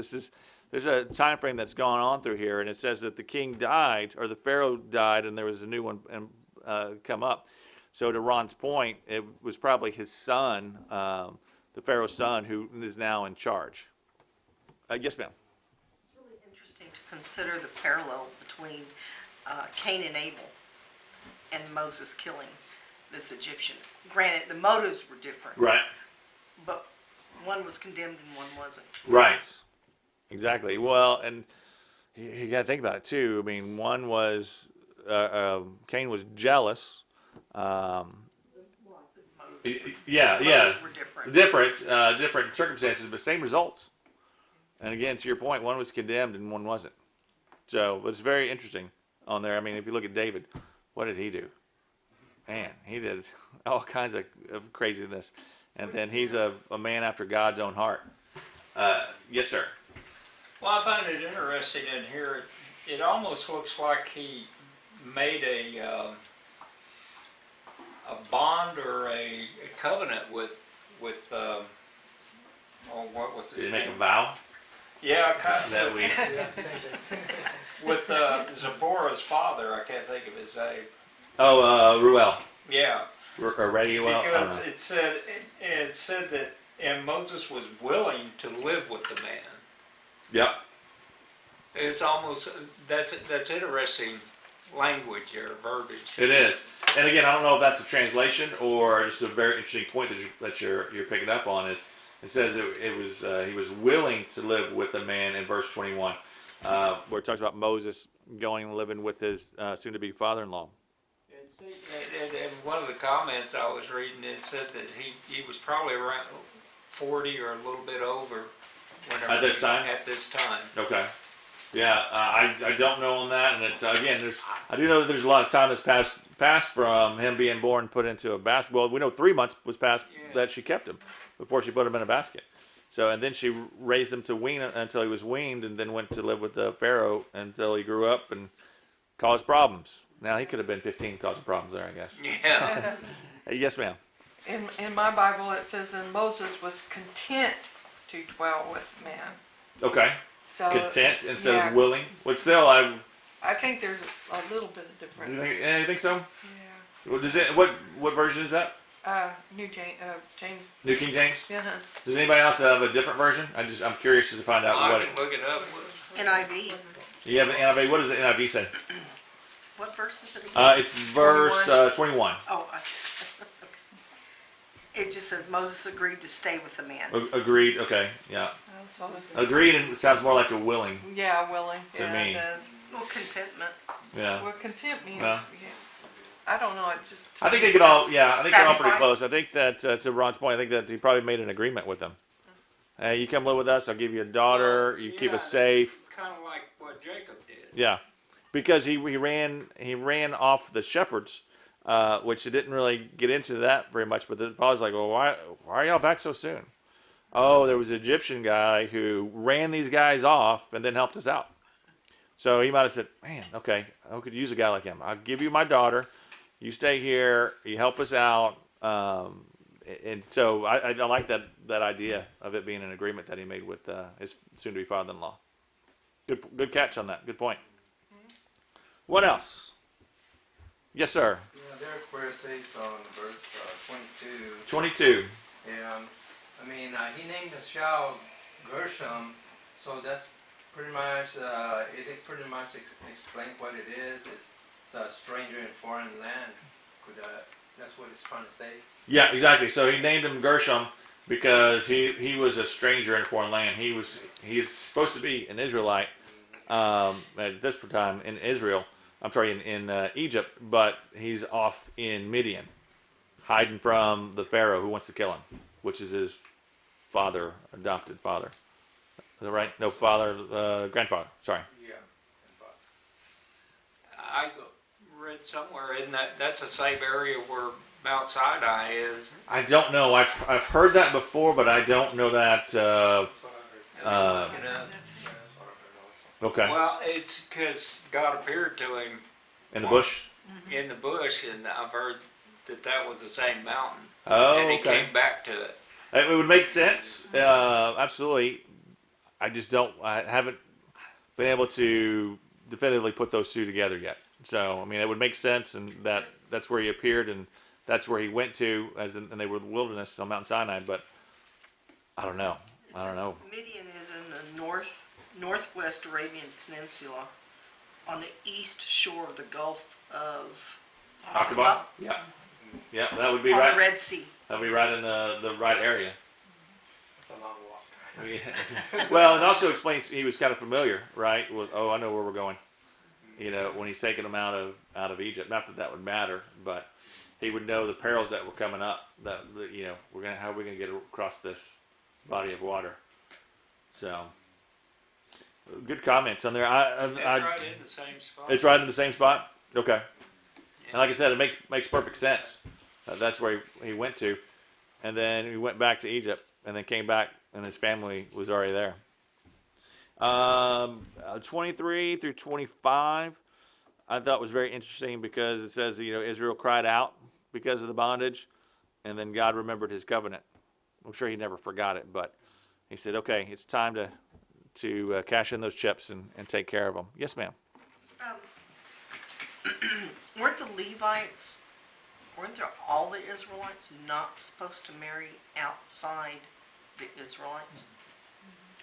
There's a time frame that's gone on through here, and it says that the king died, or the Pharaoh died, and there was a new one come up. So to Ron's point, it was probably his son, the Pharaoh's son, who is now in charge. Yes, ma'am. It's really interesting to consider the parallel between Cain and Abel and Moses killing this Egyptian. Granted, the motives were different. Right. But one was condemned and one wasn't. Right. Exactly. Well, and you got to think about it too. I mean, one was Cain was jealous. Yeah. Motives were different. Different circumstances, but same results. And again, to your point, one was condemned and one wasn't. So it's very interesting on there. I mean, if you look at David, what did he do? Man, he did all kinds of craziness. And then he's a man after God's own heart. Yes, sir. Well, I find it interesting in here. It almost looks like he made a bond or a covenant with what was his Did he name? make a vow? Yeah, kind of. That we. With Zipporah's father, I can't think of his name. Oh, Ruel. Yeah, Or Reuel. I don't because know. it said that, and Moses was willing to live with the man. Yep. It's almost that's interesting language or verbiage. It is. And again, I don't know if that's a translation or just a very interesting point that you're picking up on. Is it says it was he was willing to live with a man in verse 21, where it talks about Moses going and living with his soon-to-be father-in-law. And one of the comments I was reading, it said that he was probably around 40 or a little bit over whenever At this time? At this time. Okay. Yeah, I don't know on that, and it's again, I do know that there's a lot of time that's passed from him being born and put into a basket. Well, we know 3 months was passed that she kept him before she put him in a basket. So, and then she raised him to wean until he was weaned, and then went to live with the Pharaoh until he grew up and caused problems. Now he could have been 15 causing problems there, I guess. Yeah. Yes, ma'am. In my Bible, it says, and Moses was content to dwell with man. Okay. So Content instead yeah. of willing. But still, I think there's a little bit of do difference. you think so? Yeah. What does it? What version is that? James. New King James. Yeah. Does anybody else have a different version? I'm curious to find out I what. can look it up. NIV. You have an NIV. What does the NIV say? What verse is it again? It's verse 21. Oh, it just says Moses agreed to stay with the man. Agreed. Okay. Yeah. So Agreed. And it sounds more like a willing. yeah, willing. To yeah, me. It does. Well, contentment. Yeah. Well, content means. Well. Yeah. I don't know. It just. I think they could all. Yeah. I think they're all pretty Satisfied? close. I think that to Ron's point, I think that he probably made an agreement with them. Hey, you come live with us. I'll give you a daughter. You keep us safe. Kind of like what Jacob did. Yeah, because he ran off the shepherds, which it didn't really get into that very much. But the father's like, well, why are y'all back so soon? Oh, there was an Egyptian guy who ran these guys off and then helped us out. So he might have said, man, okay, I could use a guy like him. I'll give you my daughter. You stay here. You help us out. And so I like that idea of it being an agreement that he made with his soon-to-be father-in-law. Good catch on that. Good point. What else? Yes, sir. Yeah, there where it says on verse 22. 22. Yeah, I mean, he named the child Gershom, so that's pretty much, it pretty much explains what it is. It's a stranger in foreign land. That's what it's trying to say. Yeah, exactly. So he named him Gershom because he was a stranger in a foreign land. He's supposed to be an Israelite at this time in Israel. I'm sorry, in Egypt, but he's off in Midian, hiding from the Pharaoh who wants to kill him, which is his adopted father. Is that right? No, grandfather. Sorry. Yeah. I read somewhere, isn't that's the same area where Mount Sinai is? I don't know. I've heard that before, but I don't know that. Look it up. Okay. Well, it's because God appeared to him In the bush. in the bush, and I've heard that was the same mountain. Oh, and he okay. came back to it. It would make sense. Absolutely. I haven't been able to definitively put those two together yet. So, I mean, it would make sense, and that's where he appeared, and that's where he went to, and they were in the wilderness on Mount Sinai. But I don't know. Midian is in the northwest Arabian Peninsula, on the east shore of the Gulf of Aqaba? Yeah. Yeah, that would be on right. the Red Sea. That would be right in the right area. It's a long walk. Well, it also explains he was kind of familiar, right? With, I know where we're going. You know, when he's taking them out of Egypt. Not that would matter, but he would know the perils that were coming up. That how are we gonna get across this body of water? So, good comments on there. It's right in the same spot. It's right in the same spot. Okay. And like I said, it makes perfect sense. That's where he went to, and then he went back to Egypt, and then came back, and his family was already there. 23 through 25, I thought was very interesting because it says Israel cried out because of the bondage, and then God remembered His covenant. I'm sure He never forgot it, but He said, "Okay, it's time to cash in those chips and take care of them." Yes, ma'am. Weren't there all the Israelites not supposed to marry outside the Israelites?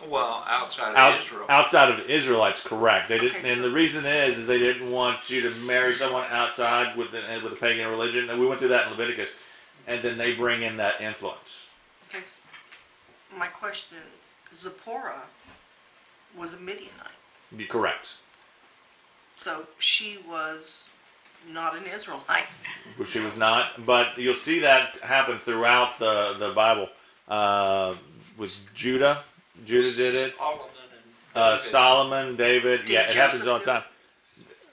Well, outside of Israel. Outside of the Israelites, correct. They didn't, Okay, and so- the reason is they didn't want you to marry someone outside with a pagan religion. And we went through that in Leviticus, and then they bring in that influence. Okay, my question: Zipporah was a Midianite, You're correct. so she was not an Israelite. Which she was not, but you'll see that happen throughout the Bible. With Judah did it. Solomon and David. Solomon, David. Did It happens Joseph all the do it? time.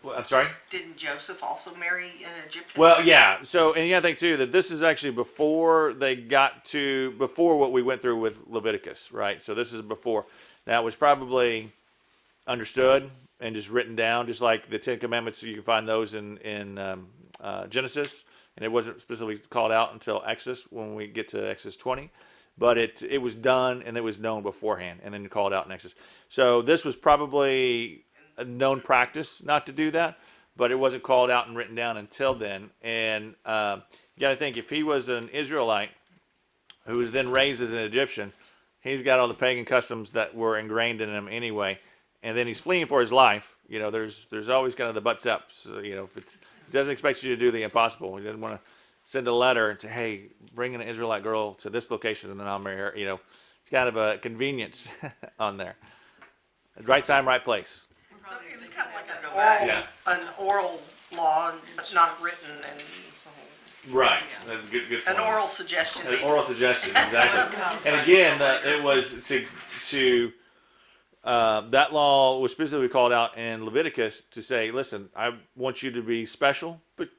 Well, I'm sorry. Didn't Joseph also marry an Egyptian? Well, yeah. So, and you gotta think too that this is actually before what we went through with Leviticus, right? So this is before. That was probably understood and just written down, just like the Ten Commandments. You can find those in Genesis, and it wasn't specifically called out until Exodus when we get to Exodus 20. but it was done and it was known beforehand, and then called out in Exodus. So this was probably a known practice not to do that, but it wasn't called out and written down until then. And you got to think, if he was an Israelite who was then raised as an Egyptian, he's got all the pagan customs that were ingrained in him anyway, and then he's fleeing for his life. You know, there's always kind of the butts up. So, you know, if it doesn't expect you to do the impossible, he doesn't want to send a letter and say, hey, bring an Israelite girl to this location and then I'll marry her. You know, it's kind of a convenience on there. Right time, right place. So it was kind of like an oral, Yeah. an oral law, but not written, and so Right. Yeah. Good an point. oral suggestion. An oral suggestion, exactly. And again, it was to that law was specifically called out in Leviticus to say, listen, I want you to be special, but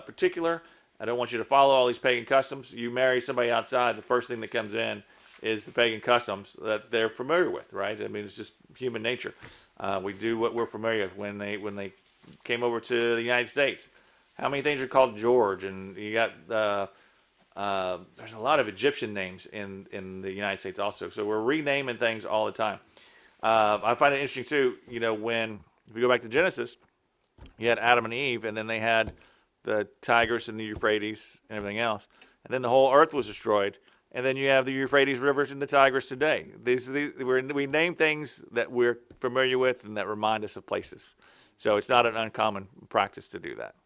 particular. I don't want you to follow all these pagan customs. You marry somebody outside, the first thing that comes in is the pagan customs that they're familiar with, right? I mean, it's just human nature. We do what we're familiar with. When they came over to the United States, how many things are called George? And you got there's a lot of Egyptian names in the United States also. So we're renaming things all the time. I find it interesting too. You know, if we go back to Genesis, you had Adam and Eve, and then they had the Tigris and the Euphrates and everything else, and then the whole earth was destroyed. And then you have the Euphrates River and the Tigris today. We name things that we're familiar with and that remind us of places. So it's not an uncommon practice to do that.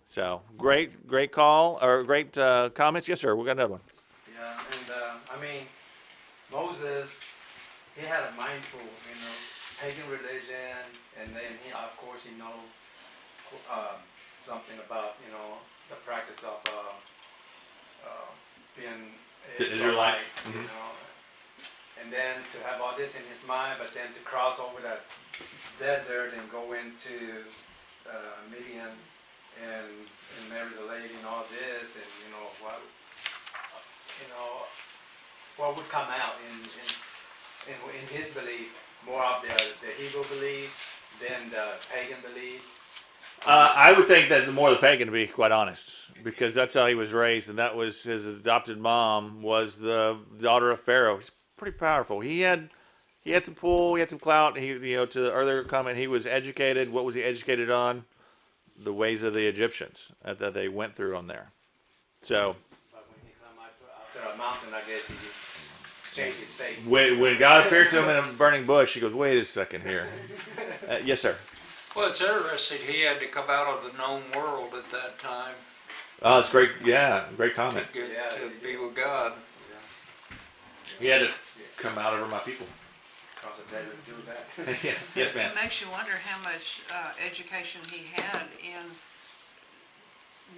So great call, or great comments. Yes, sir. We got another one. Yeah, and I mean, Moses, he had a mindful, pagan religion, and then of course, something about, the practice of being The Israelites. and then to have all this in his mind, but then to cross over that desert and go into Midian and marry the lady and all this, and what would come out in his belief, more of the Hebrew belief than the pagan belief. I would think that the more the pagan, to be quite honest, because that's how he was raised, and that was his adopted mom was the daughter of Pharaoh. He's pretty powerful. He had some pull, he had some clout. To the earlier comment, he was educated. What was he educated on? The ways of the Egyptians that they went through on there. So But when he come after a mountain, I guess he changed his faith. when God appeared to him in a burning bush, he goes, "Wait a second here." Yes, sir. Well, it's interesting, he had to come out of the known world at that time Oh, that's great. Yeah, great comment. to be with God. He had to come out over my people. Cause it better to do that. Yeah. Yes, ma'am. It makes you wonder how much education he had in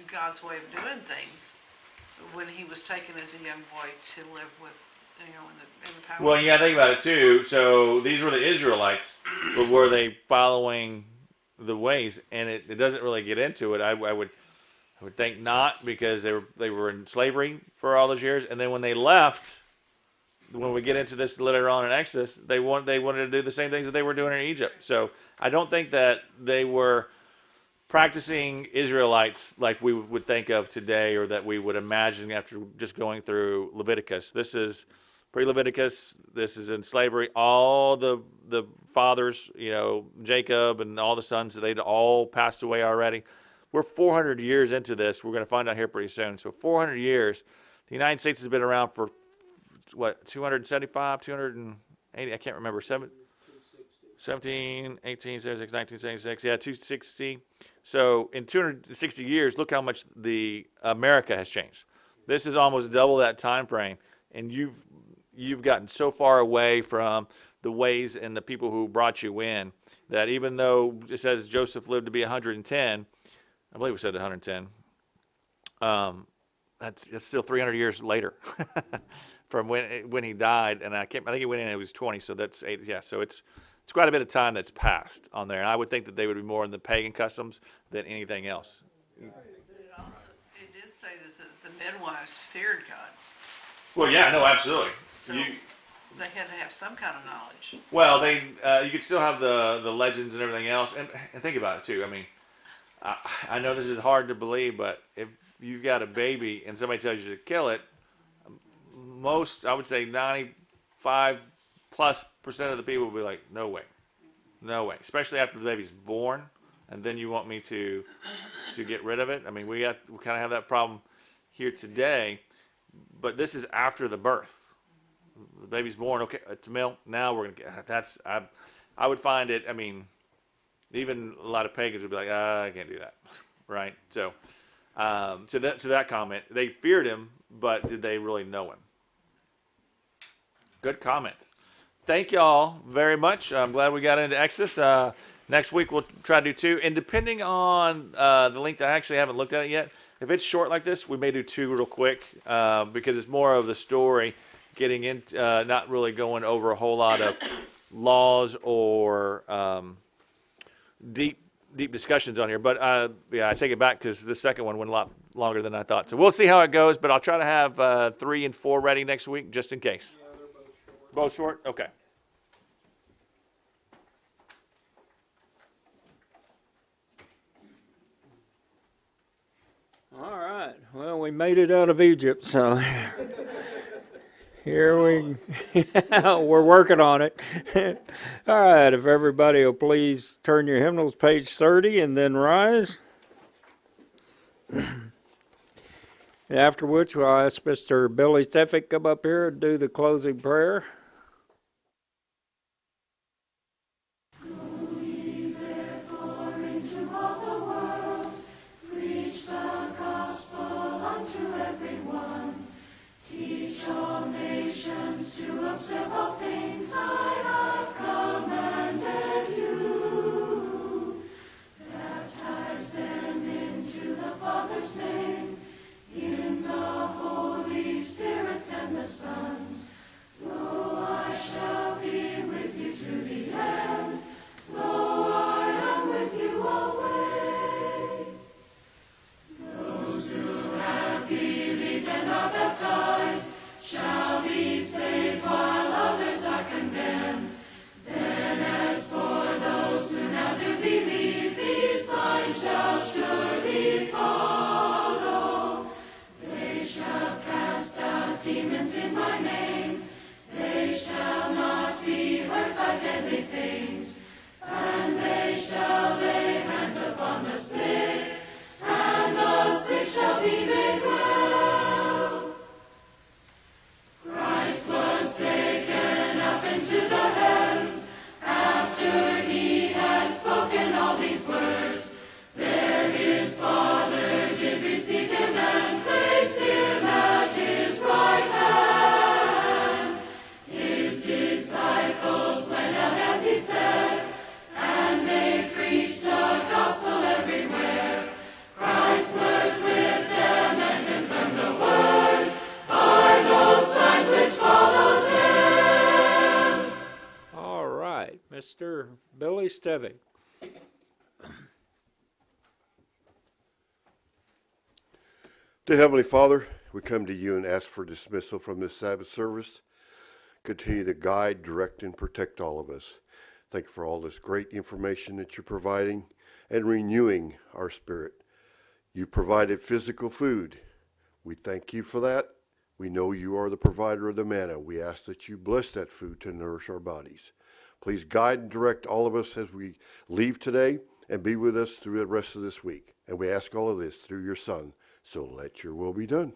God's way of doing things when he was taken as a young boy to live with, in the power. Well, you got to think about it too. So these were the Israelites, but were they following the ways? And it doesn't really get into it. I would think not, because they were in slavery for all those years, and then when they left, when we get into this later on in Exodus, they wanted to do the same things that they were doing in Egypt. So I don't think that they were practicing Israelites like we would think of today, or that we would imagine after just going through Leviticus. This is pre-Leviticus. This is in slavery. All the fathers, Jacob and all the sons, they'd all passed away already. We're 400 years into this. We're going to find out here pretty soon. So 400 years. The United States has been around for, 275, 280, I can't remember, 17, 18, 76, 1976, yeah, 260. So in 260 years, look how much the America has changed. This is almost double that time frame, and you've gotten so far away from the ways and the people who brought you in that even though it says Joseph lived to be 110, I believe it said 110, that's still 300 years later from when he died, and I think he went in when he was 20, so that's 8. Yeah, so it's quite a bit of time that's passed on there, and I would think that they would be more in the pagan customs than anything else. But it did say that the midwives feared God. Well, yeah, no, absolutely. So they had to have some kind of knowledge. Well, you could still have the legends and everything else, and think about it too. I mean, I know this is hard to believe, but if you've got a baby and somebody tells you to kill it, most, I would say 95+% of the people will be like, no way, no way. Especially after the baby's born, and then you want me to get rid of it. I mean, we kind of have that problem here today, but this is after the birth. The baby's born, okay, it's a male. Now we're gonna get. I would find it. I mean, even a lot of pagans would be like, I can't do that, right? So, to that comment, they feared him, but did they really know him? Good comments. Thank y'all very much. I'm glad we got into Exodus. Next week we'll try to do 2, and depending on the length, I actually haven't looked at it yet. If it's short like this, we may do 2 real quick because it's more of the story, getting into not really going over a whole lot of laws or deep discussions on here. But yeah, I take it back because the second one went a lot longer than I thought. So we'll see how it goes, but I'll try to have 3 and 4 ready next week just in case. Yeah, they're both short. Both short? Okay. All right. Well, we made it out of Egypt, so here we're working on it. All right. If everybody will please turn your hymnals, page 30, and then rise. After which, we'll ask Mr. Billy Steffick come up here and do the closing prayer. Mr. Billy Steffick. Dear Heavenly Father, we come to you and ask for dismissal from this Sabbath service. Continue to guide, direct, and protect all of us. Thank you for all this great information that you're providing and renewing our spirit. You provided physical food. We thank you for that. We know you are the provider of the manna. We ask that you bless that food to nourish our bodies. Please guide and direct all of us as we leave today and be with us through the rest of this week. And we ask all of this through your Son. So let your will be done.